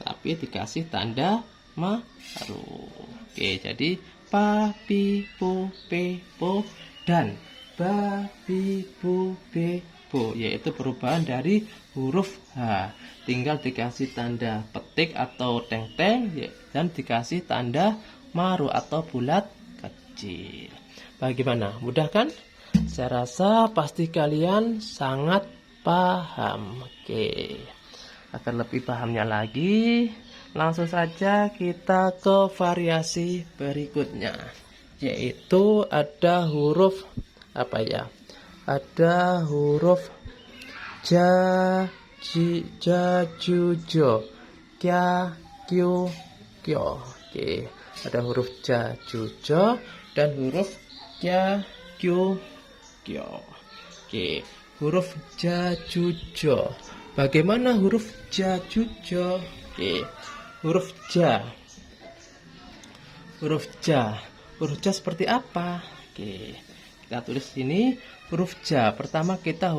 tapi dikasih tanda maru. Oke, jadi Pa, Pi, Pu, Pe, Po, dan Ba, Bi, Bu, Be, Bo, yaitu perubahan dari huruf H. Tinggal dikasih tanda petik atau teng-teng dan dikasih tanda maru atau bulat kecil. Bagaimana? Mudah kan? Saya rasa pasti kalian sangat paham. Oke, agar lebih pahamnya lagi, langsung saja kita ke variasi berikutnya, yaitu ada huruf apa ya? Ada huruf ja, ji, ja, ju, jo, kya, kyu, kyo. Oke, ada huruf ja, ju, jo, dan huruf kya, kyu, kyo. Oke, huruf ja, ju, jo. Bagaimana huruf ja, ju, jo? Oke, huruf ja. Huruf ja. Huruf ja seperti apa? Oke, kita tulis sini huruf ja. Pertama kita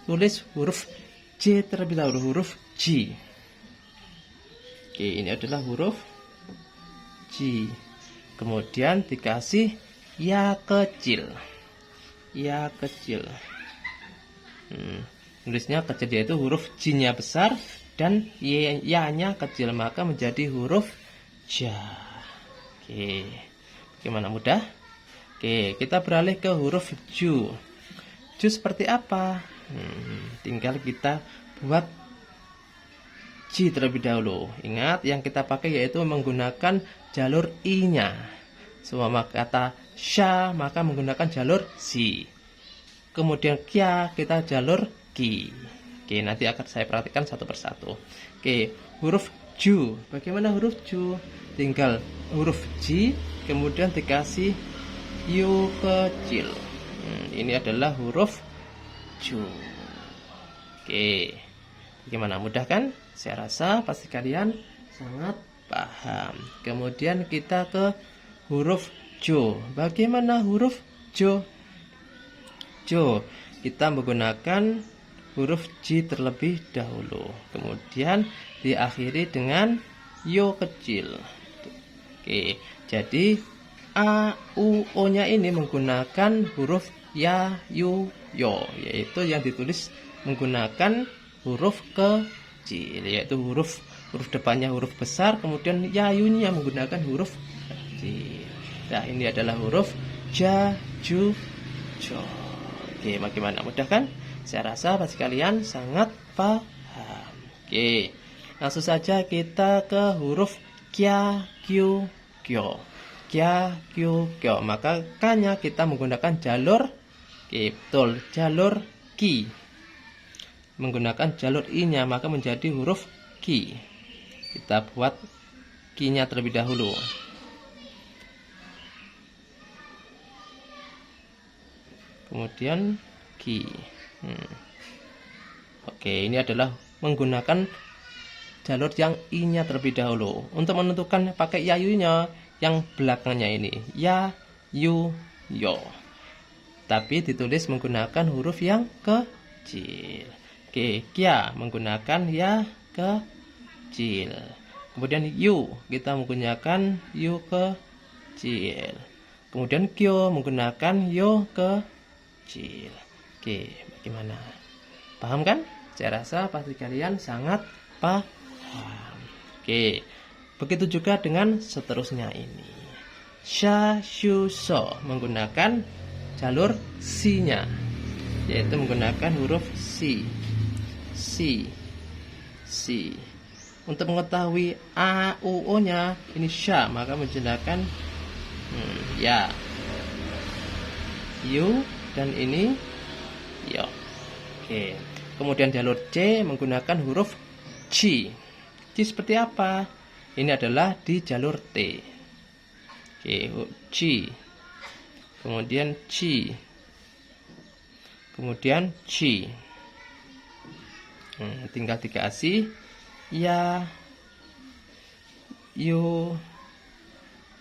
tulis huruf J terlebih dahulu, huruf J. Oke, ini adalah huruf J. Kemudian dikasih ya kecil. Ya kecil. Tulisnya kecil, yaitu huruf J-nya besar dan ya-nya kecil, maka menjadi huruf ja. Oke, bagaimana? Mudah? Oke, kita beralih ke huruf ju. Ju seperti apa? Tinggal kita buat J terlebih dahulu. Ingat, yang kita pakai yaitu menggunakan jalur I-nya. Semua kata sya maka menggunakan jalur si. Kemudian kya kita jalur ki. Oke, nanti akan saya perhatikan satu persatu. Oke, huruf ju. Bagaimana huruf ju? Tinggal huruf J kemudian dikasih yu kecil. Ini adalah huruf ju. Oke, bagaimana? Mudah kan? Saya rasa pasti kalian sangat paham. Kemudian kita ke huruf jo. Bagaimana huruf jo? Jo, kita menggunakan huruf J terlebih dahulu. Kemudian diakhiri dengan yo kecil. Oke, jadi A, U, O-nya ini menggunakan huruf ya, yu, yo, yaitu yang ditulis menggunakan huruf kecil, yaitu huruf huruf depannya huruf besar, kemudian yayunya menggunakan huruf kecil. Nah, ini adalah huruf ja, ju, jo. Oke, bagaimana? Mudah kan? Saya rasa pasti kalian sangat paham. Oke, langsung saja kita ke huruf kya, kyu, kyo. Kya, kyu, kyo. Maka K-nya kita menggunakan jalur, oke, betul, jalur ki. Menggunakan jalur I-nya, maka menjadi huruf ki. Kita buat ki-nya terlebih dahulu. Kemudian ki. Oke, ini adalah menggunakan jalur yang I-nya terlebih dahulu. Untuk menentukan pakai yayunya yang belakangnya ini, ya, yu, yo. Tapi ditulis menggunakan huruf yang kecil. Oke, kya menggunakan ya kecil. Kemudian yu kita menggunakan yu kecil. Kemudian kyo menggunakan yo kecil. Oke, bagaimana? Paham kan? Saya rasa pasti kalian sangat paham. Oke, begitu juga dengan seterusnya ini. Sha, shu, so menggunakan jalur si-nya, yaitu menggunakan huruf si. Si. Untuk mengetahui a, u, o-nya ini sha, maka menggunakan ya, yu, dan ini yo. Oke. Kemudian jalur C menggunakan huruf ci. Ci seperti apa? Ini adalah di jalur T. Oke, ci. Kemudian ci. Kemudian ci. Tinggal dikasih ya, yu,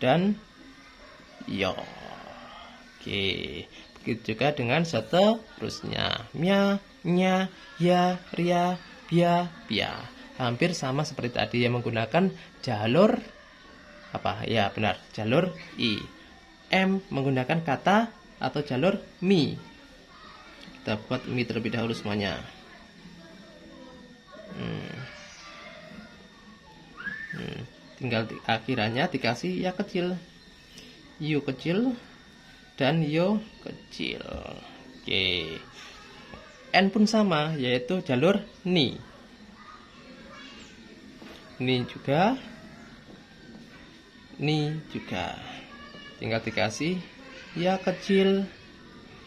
dan yo. Oke, begitu juga dengan seterusnya. Mya, nya, ya, ria, bia, bia. Hampir sama seperti tadi yang menggunakan jalur apa? Ya, benar, jalur I. M menggunakan kata atau jalur mi. Kita buat mi terlebih dahulu semuanya. Tinggal akhirannya dikasih ya kecil, yu kecil, dan yo kecil. Oke. N pun sama, yaitu jalur ni. Ni juga. Tinggal dikasih ya kecil,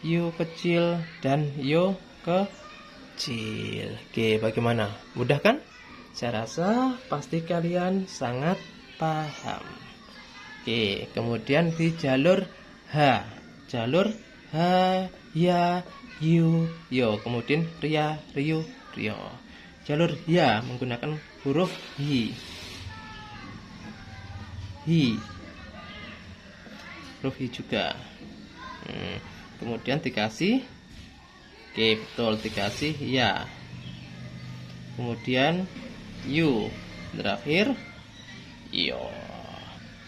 yu kecil, dan yo kecil. Oke, bagaimana? Mudah kan? Saya rasa pasti kalian sangat paham. Oke, kemudian di jalur H. Jalur H, ya, yu, yo. Kemudian ria, riu, rio. Jalur ya menggunakan huruf hi. Huruf hi juga. Kemudian dikasih, oke, betul, dikasih ya. Kemudian yu, terakhir yo.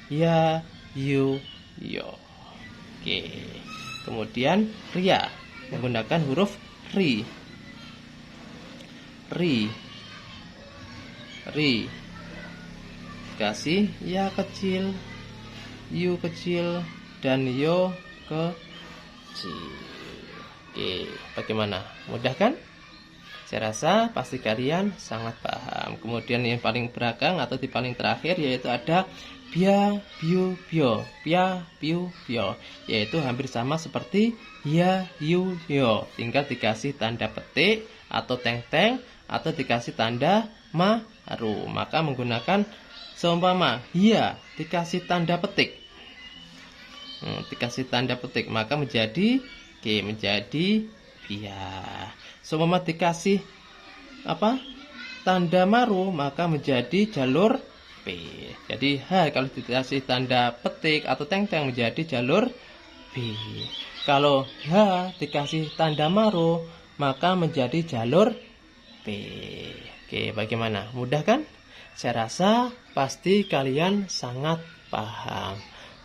Ya, yu, yo. Oke. Kemudian ria menggunakan huruf ri. Kasih ya kecil, yu kecil, dan yo kecil. Oke, bagaimana? Mudah kan? Saya rasa pasti kalian sangat paham. Kemudian yang paling belakang atau di paling terakhir yaitu ada bia, biu, bio. Bia, biu, bio. Yaitu hampir sama seperti ya, yu, yo. Tinggal dikasih tanda petik atau teng-teng atau dikasih tanda maru. Maka menggunakan seumpama ya dikasih tanda petik. Dikasih tanda petik maka menjadi menjadi bia. Seumpama dikasih apa? Tanda maru maka menjadi jalur P. Jadi H kalau dikasih tanda petik atau teng-teng menjadi jalur B. Kalau H dikasih tanda maru maka menjadi jalur P. Oke, bagaimana? Mudah kan? Saya rasa pasti kalian sangat paham.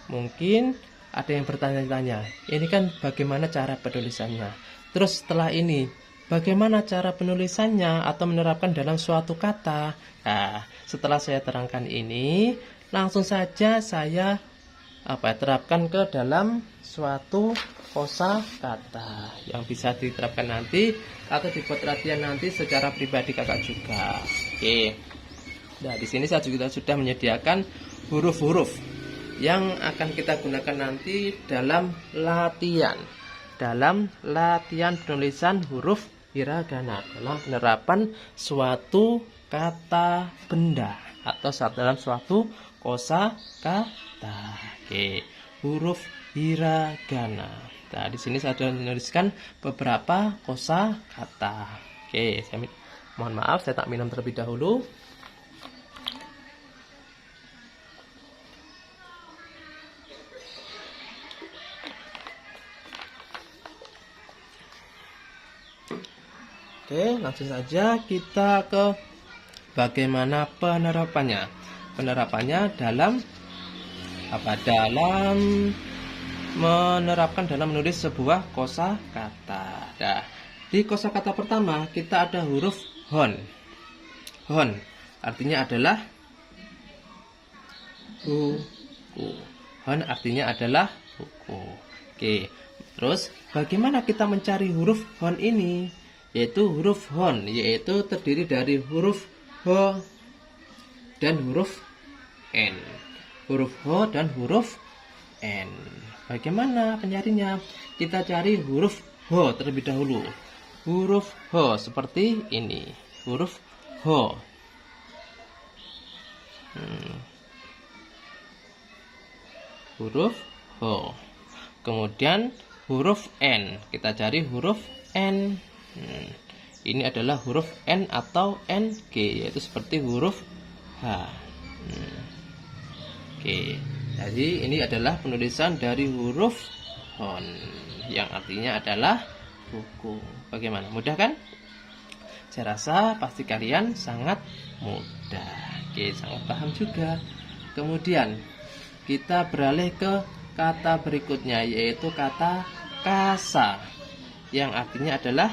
Mungkin ada yang bertanya-tanya, ini kan bagaimana cara penulisannya? Terus setelah ini bagaimana cara penulisannya atau menerapkan dalam suatu kata? Nah, setelah saya terangkan ini, langsung saja saya terapkan ke dalam suatu kosakata yang bisa diterapkan nanti atau dibuat latihan nanti secara pribadi kakak juga. Oke. Nah, di sini saya juga sudah menyediakan huruf-huruf yang akan kita gunakan nanti dalam latihan penulisan huruf hiragana dalam penerapan suatu kata benda atau dalam suatu kosakata. Oke, huruf hiragana. Nah, di sini saya sudah menuliskan beberapa kosakata. Oke, mohon maaf, saya tak minum terlebih dahulu. Oke, langsung saja kita ke bagaimana penerapannya. Penerapannya dalam menulis sebuah kosakata. Nah, di kosakata pertama kita ada huruf hon. Hon artinya adalah buku. Hon artinya adalah buku. Oke, terus bagaimana kita mencari huruf hon ini? Yaitu huruf hon, yaitu terdiri dari huruf h dan huruf n. Huruf h dan huruf n. Bagaimana pencarinya? Kita cari huruf h terlebih dahulu. Huruf h seperti ini. Huruf h. Huruf h. Kemudian huruf n. Kita cari huruf n. Ini adalah huruf N atau NG, yaitu seperti huruf H. Oke, jadi ini adalah penulisan dari huruf hon yang artinya adalah buku. Bagaimana? Mudah kan? Saya rasa pasti kalian sangat mudah. Oke, sangat paham juga. Kemudian kita beralih ke kata berikutnya, yaitu kata kasa yang artinya adalah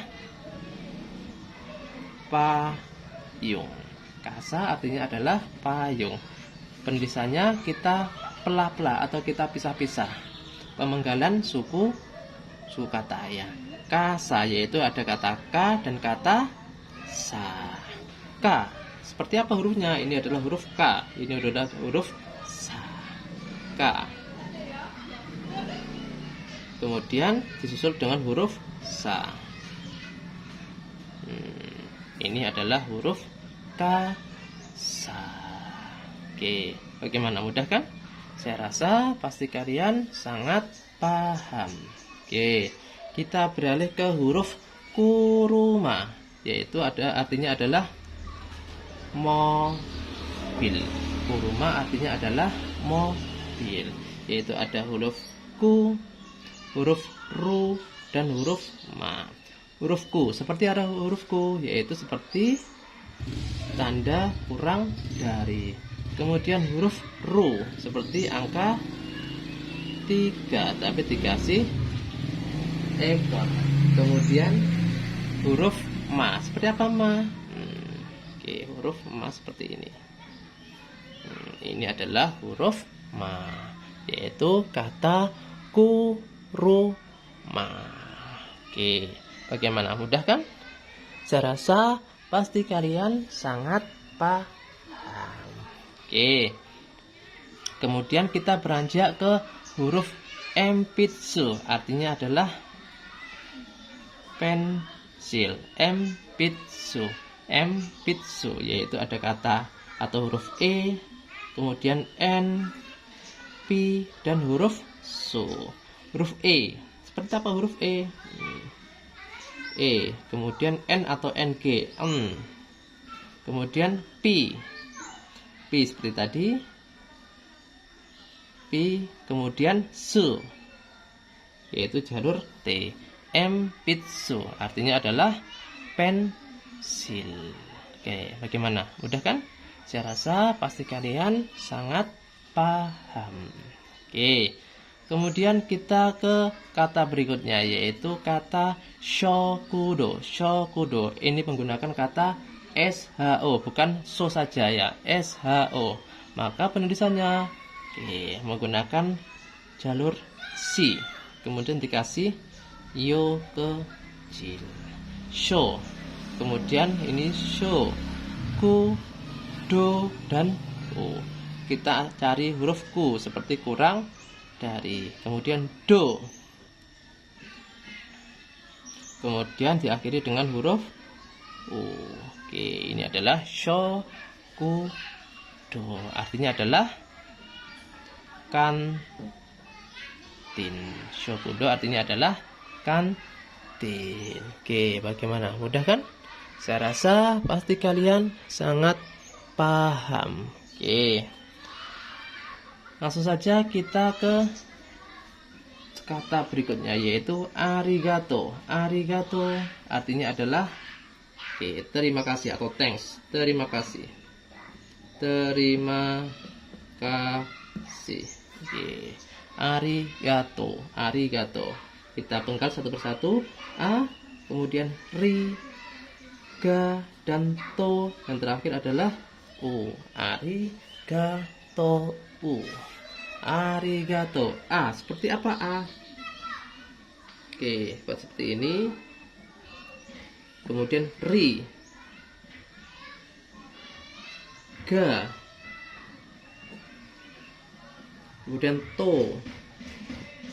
payung. Kasa artinya adalah payung. Penulisannya kita pelah-pelah atau kita pisah-pisah. Pemenggalan suku kata ya. Kasa yaitu ada kata k dan kata sa. K seperti apa hurufnya? Ini adalah huruf K. Ini adalah huruf sa. K. Kemudian disusul dengan huruf sa. Ini adalah huruf kasa. Oke, bagaimana, mudah kan? Saya rasa pasti kalian sangat paham. Oke, kita beralih ke huruf kuruma, yaitu artinya adalah mobil. Kuruma artinya adalah mobil, yaitu ada huruf ku, huruf ru, dan huruf ma. Huruf ku, seperti ada huruf ku, yaitu seperti tanda kurang dari. Kemudian huruf ru, seperti angka 3, tapi dikasih ekor. Kemudian huruf ma, seperti apa ma? Oke, huruf ma seperti ini. Ini adalah huruf ma, yaitu kata kuruma. Oke, bagaimana, mudah kan? Saya rasa pasti kalian sangat paham. Oke. Kemudian kita beranjak ke huruf empitsu, artinya adalah pensil. Empitsu. Empitsu yaitu ada kata atau huruf e, kemudian n, p, dan huruf su. Huruf e. Seperti apa huruf e? E, kemudian n atau ng, kemudian p seperti tadi, p, kemudian su, yaitu jalur t. Empitsu artinya adalah pensil. Oke, bagaimana, mudah kan? Saya rasa pasti kalian sangat paham. Oke, Kemudian kita ke kata berikutnya, yaitu kata shokudo. Shokudo ini menggunakan kata SHO, bukan so saja ya, SHO. Maka penulisannya menggunakan jalur C. Kemudian dikasih yo kecil. Sho. Kemudian ini sho, ku, do, dan u. Kita cari huruf ku seperti kurang dari. Kemudian do. Kemudian diakhiri dengan huruf u. Oke, ini adalah sho, ku, do. Artinya adalah kantin. Shokudo artinya adalah kantin. Oke, bagaimana? Mudah kan? Saya rasa pasti kalian sangat paham. Oke. Langsung saja kita ke kata berikutnya, yaitu arigato. Arigato artinya adalah terima kasih atau thanks. Terima kasih. Terima kasih. Arigato. Arigato. Kita penggal satu persatu. A, kemudian ri, ga, dan to, dan terakhir adalah u. Arigato. Arigato. A, seperti apa A? Oke, buat seperti ini. Kemudian ri, ga, kemudian to,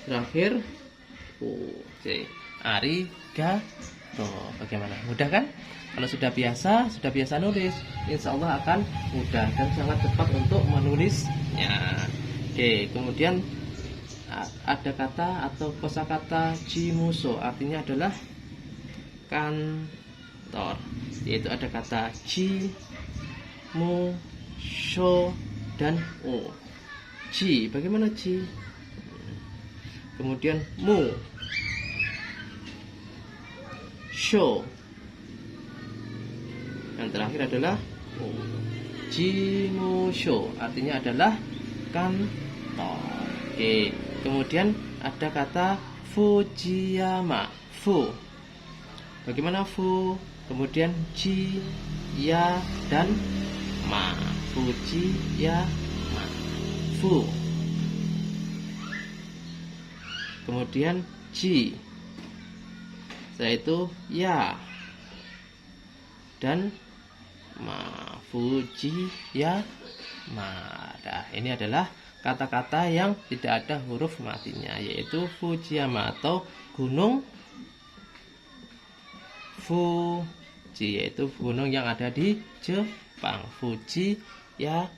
terakhir oke, arigato. Bagaimana? Mudah kan? Kalau sudah biasa nulis, insya Allah akan mudah dan sangat cepat untuk menulisnya. Oke, kemudian ada kata atau kosakata jimuso, artinya adalah kantor, yaitu ada kata ji, mu, sho, dan o. Ji, bagaimana ji? Kemudian mu, sho, dan terakhir adalah o. Jimusho artinya adalah kantor. Oke, kemudian ada kata Fujiyama. Fu, bagaimana fu? Kemudian ji, ya, dan ma. Fujiyama. Fu. Kemudian ji, yaitu ya, dan ma. Fujiyama. Nah, ini adalah kata-kata yang tidak ada huruf matinya, yaitu Fujiyama atau gunung Fuji, yaitu gunung yang ada di Jepang. Fujiyama.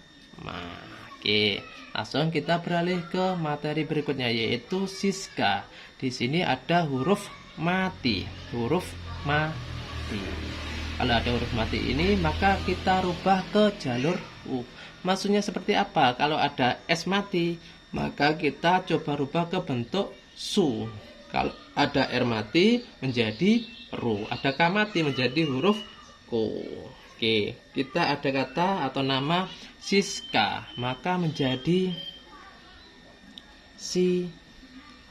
Oke, langsung kita beralih ke materi berikutnya, yaitu Shiska. Di sini ada huruf mati. Huruf mati. Kalau ada huruf mati ini, maka kita rubah ke jalur U. Maksudnya seperti apa? Kalau ada S mati, maka kita coba rubah ke bentuk su. Kalau ada R mati menjadi ru. Ada K mati menjadi huruf ko. Oke, kita ada kata atau nama Shiska, maka menjadi si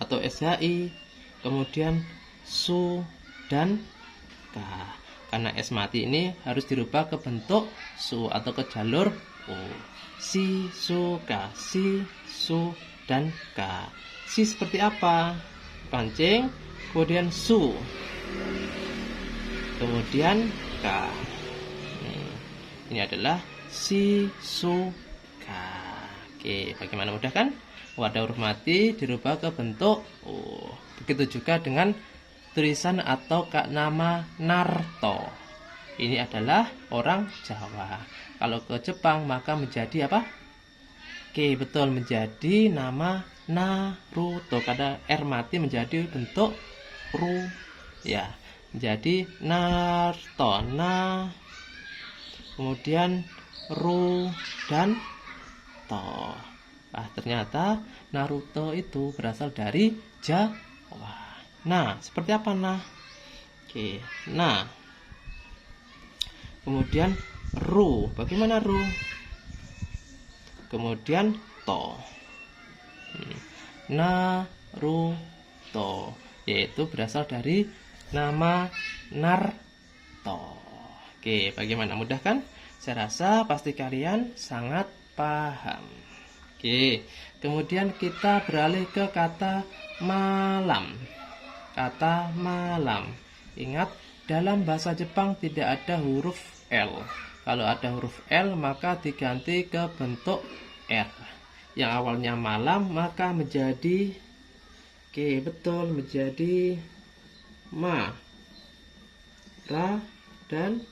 atau SHI, kemudian su dan k. Karena S mati ini harus dirubah ke bentuk su atau ke jalur U. Si, su, ka. Si, su, dan ka. Si seperti apa? Pancing, kemudian su, kemudian ka. Ini adalah si, su, ka. Oke, bagaimana, mudah kan? Ada huruf mati dirubah ke bentuk U. Begitu juga dengan tulisan atau nama Narto. Ini adalah orang Jawa. Kalau ke Jepang maka menjadi apa? Oke, betul, menjadi nama Naruto. Karena R mati menjadi bentuk ru, ya, menjadi Narto. Na, kemudian ru dan to. Nah, ternyata Naruto itu berasal dari Jawa. Nah, seperti apa nah? Oke, nah. Kemudian ru, bagaimana ru? Kemudian to. Naruto, yaitu berasal dari nama Naruto. Oke, bagaimana, mudah kan? Saya rasa pasti kalian sangat paham. Oke, kemudian kita beralih ke kata malam. Kata malam. Ingat, dalam bahasa Jepang tidak ada huruf L. Kalau ada huruf L maka diganti ke bentuk R. Yang awalnya malam maka menjadi, oke, betul, menjadi ma, ra, dan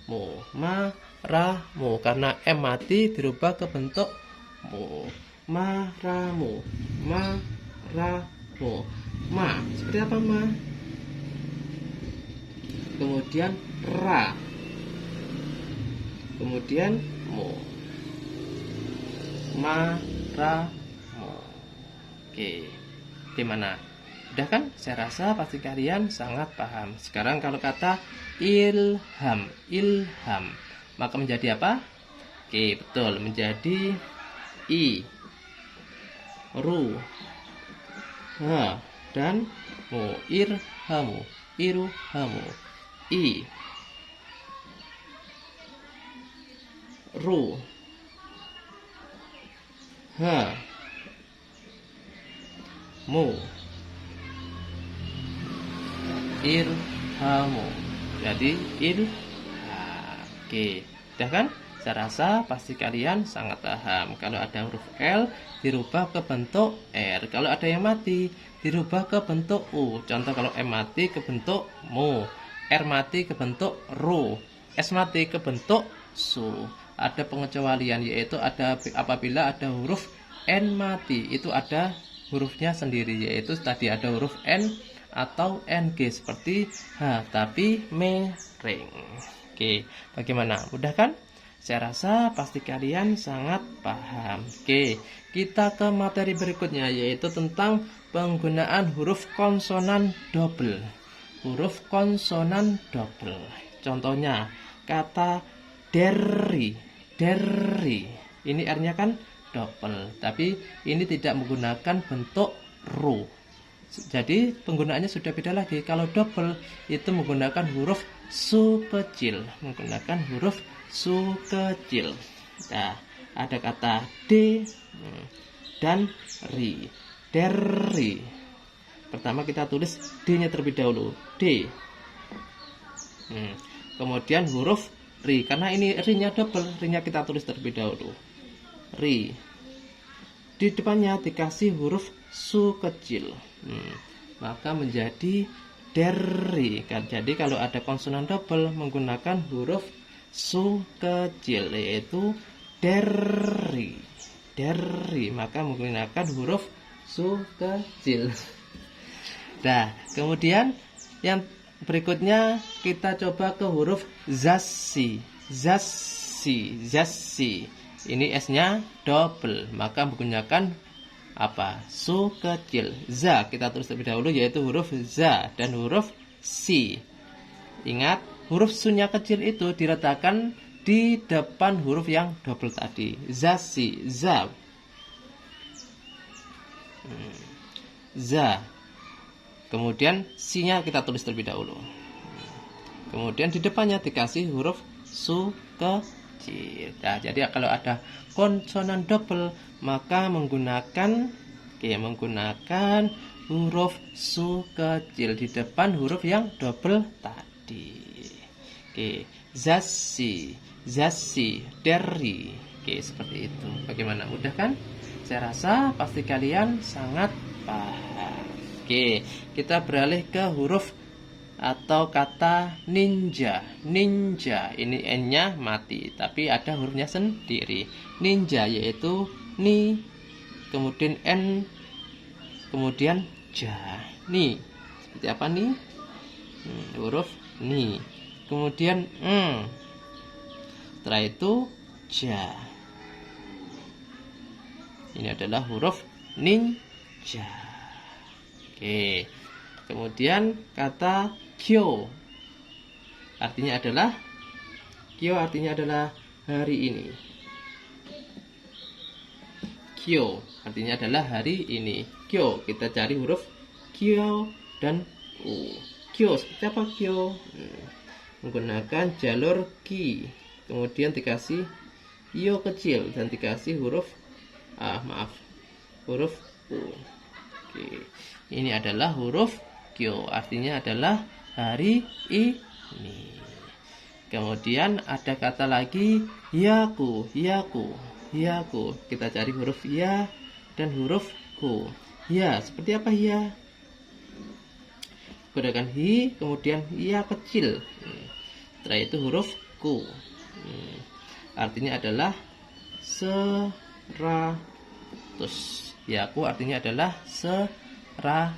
mu. Ma, ra, mu. Karena M mati dirubah ke bentuk mu. Ma, ra, mu. Ma, ra, mu. Ma, seperti apa ma? Kemudian ra. Kemudian mu. Ma, ra, mu. Oke, gimana? Udah kan? Saya rasa pasti kalian sangat paham. Sekarang kalau kata ilham, ilham, maka menjadi apa? Oke, betul, menjadi i, ru, ha, dan mu. Irhamu, irhamu, i, ru, ha, mu, irhamu. Jadi oke, udah kan? Saya rasa pasti kalian sangat paham. Kalau ada huruf L dirubah ke bentuk R. Kalau ada yang mati dirubah ke bentuk U. Contoh, kalau M mati ke bentuk mu, R mati ke bentuk ru, S mati ke bentuk su. Ada pengecualian, yaitu apabila ada huruf N mati, itu ada hurufnya sendiri, yaitu tadi ada huruf N atau NG seperti H tapi miring. Oke, bagaimana? Mudah kan? Saya rasa pasti kalian sangat paham. Oke, kita ke materi berikutnya, yaitu tentang penggunaan huruf konsonan double. Huruf konsonan double. Contohnya kata deri, deri. Ini R-nya kan double, tapi ini tidak menggunakan bentuk ru. Jadi penggunaannya sudah beda lagi. Kalau double itu menggunakan huruf su kecil, menggunakan huruf su kecil. Nah, ada kata d dan ri, deri. Pertama kita tulis d-nya terlebih dahulu, d. Kemudian huruf ri, karena ini ri-nya double, ri-nya kita tulis terlebih dahulu, ri. Di depannya dikasih huruf su kecil, maka menjadi deri. Jadi kalau ada konsonan double menggunakan huruf su kecil, yaitu deri, deri, maka menggunakan huruf su kecil. Nah, kemudian yang berikutnya kita coba ke huruf zasi, zasi, zasi. Ini S-nya double, maka menggunakan apa? Su kecil. Za kita tulis terlebih dahulu, yaitu huruf za dan huruf si. Ingat, huruf su-nya kecil itu diletakkan di depan huruf yang double tadi. Zasi, za. Za. Kemudian si-nya kita tulis terlebih dahulu. Kemudian di depannya dikasih huruf su kecil. Nah, jadi kalau ada konsonan double maka menggunakan huruf su kecil di depan huruf yang double tadi. Zasi, zasi, deri. Seperti itu. Bagaimana, mudah kan? Saya rasa pasti kalian sangat paham. Kita beralih ke huruf atau kata ninja. Ninja, ini N-nya mati, tapi ada hurufnya sendiri. Ninja yaitu ni, kemudian N, kemudian ja. Ni, seperti apa nih? Huruf ni. Kemudian setelah itu ja. Ini adalah huruf ninja. Kemudian kata kyo artinya adalah hari ini. Kyo artinya adalah hari ini. kyo. Kita cari huruf kyo dan u. Kyo seperti apa kyo? Menggunakan jalur ki, kemudian dikasih yo kecil dan dikasih huruf huruf u. Oke. Ini adalah huruf kyo, artinya adalah hari ini. Kemudian ada kata lagi yaku, yaku, yaku. Kita cari huruf ya dan huruf ku. Ya, seperti apa ya? Gunakan hi, kemudian ya kecil. Setelah itu huruf ku. Artinya adalah 100. Yaku artinya adalah 100.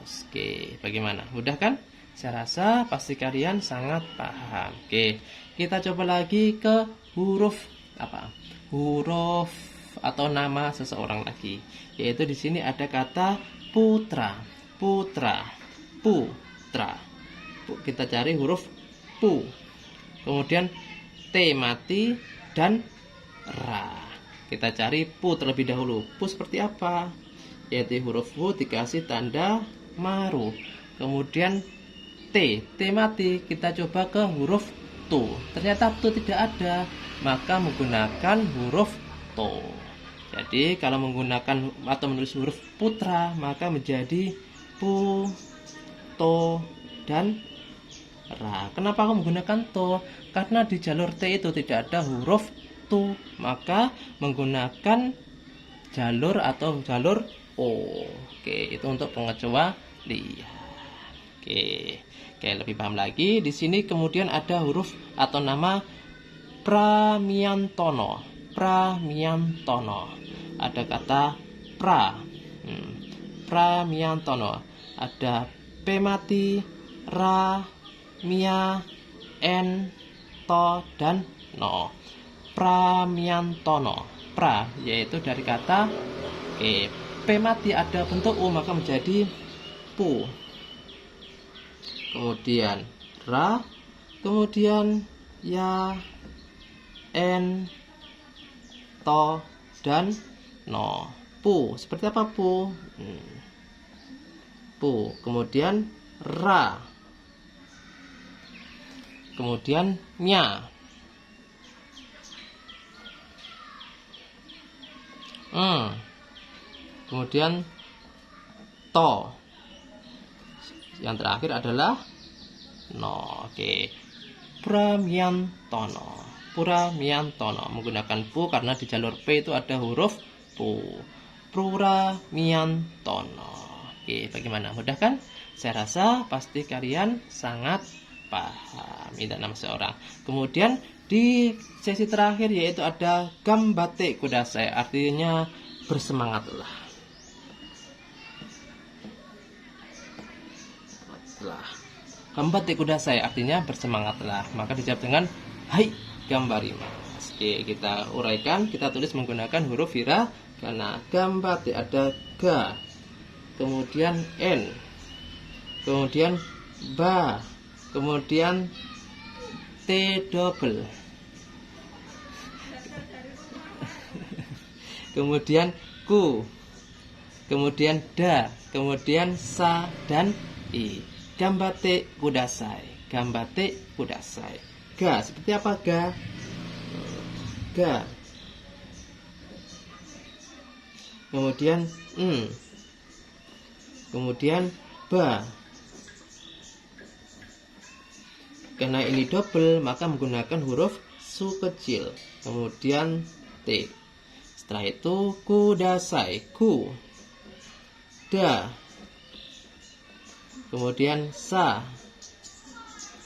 Oke, bagaimana? Mudah kan? Saya rasa pasti kalian sangat paham. Oke, kita coba lagi ke huruf apa? Huruf atau nama seseorang lagi. Yaitu di sini ada kata putra. Putra. Putra. Kita cari huruf pu. Kemudian T mati dan ra. Kita cari pu terlebih dahulu. Pu seperti apa? Yaitu huruf pu dikasih tanda maru. Kemudian T mati. Kita coba ke huruf tu. Ternyata tu tidak ada, maka menggunakan huruf to. Jadi kalau menggunakan atau menulis huruf putra, maka menjadi pu, to, dan ra. Kenapa aku menggunakan to? Karena di jalur T itu tidak ada huruf tu, maka menggunakan jalur atau jalur O. Oke, itu untuk pengecualian. Oke, lebih paham lagi. Di sini kemudian ada huruf atau nama Pramiantono. Pramiantono. Ada kata pra. Pramiantono. Ada P mati, ra, mia, n, to, dan no. Pramiantono. Pra yaitu dari kata P mati ada bentuk u, maka menjadi pu. Kemudian ra, kemudian ya, n, to, dan no. Pu seperti apa pu? Pu. Kemudian ra, kemudian nya, kemudian to. Yang terakhir adalah no. Oke. Pramiantono. Pramiantono menggunakan pu karena di jalur P itu ada huruf pu. Pramiantono. Oke, bagaimana? Mudah kan? Saya rasa pasti kalian sangat paham. Ini nama seorang. Kemudian di sesi terakhir yaitu ada gambate kudasai, artinya bersemangatlah. Gambate kudasai artinya bersemangatlah. Maka dijawab dengan hai gambarimasu. Oke, kita uraikan, kita tulis menggunakan huruf hiragana. Gambate ada ga, kemudian n, kemudian ba, kemudian t double, kemudian ku, kemudian da, kemudian sa, dan i. Gambate kudasai. Gambate kudasai. Ga seperti apa ga? Ga. Kemudian kemudian ba. Karena ini double, maka menggunakan huruf su kecil. Kemudian t. Setelah itu kudasai. Ku, da, kemudian sa,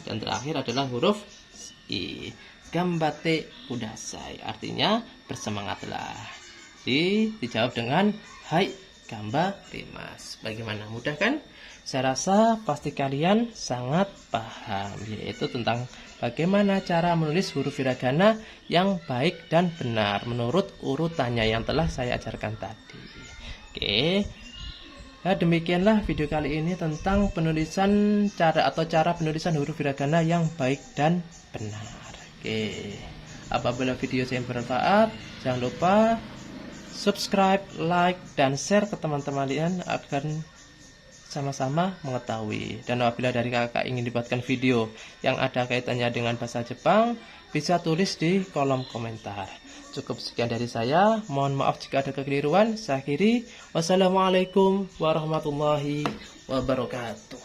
dan terakhir adalah huruf i. Gambate kudasai artinya bersemangatlah. Dijawab dengan hai gambarimasu. Bagaimana? Mudah kan? Saya rasa pasti kalian sangat paham, yaitu tentang bagaimana cara menulis huruf hiragana yang baik dan benar menurut urutannya yang telah saya ajarkan tadi. Oke. Nah, demikianlah video kali ini tentang penulisan cara penulisan huruf hiragana yang baik dan benar. Oke. Apabila video saya bermanfaat, jangan lupa subscribe, like, dan share ke teman-teman kalian agar sama-sama mengetahui. Dan apabila dari kakak ingin dibuatkan video yang ada kaitannya dengan bahasa Jepang, bisa tulis di kolom komentar. Cukup sekian dari saya. Mohon maaf jika ada kekeliruan. Saya akhiri. Wassalamualaikum warahmatullahi wabarakatuh.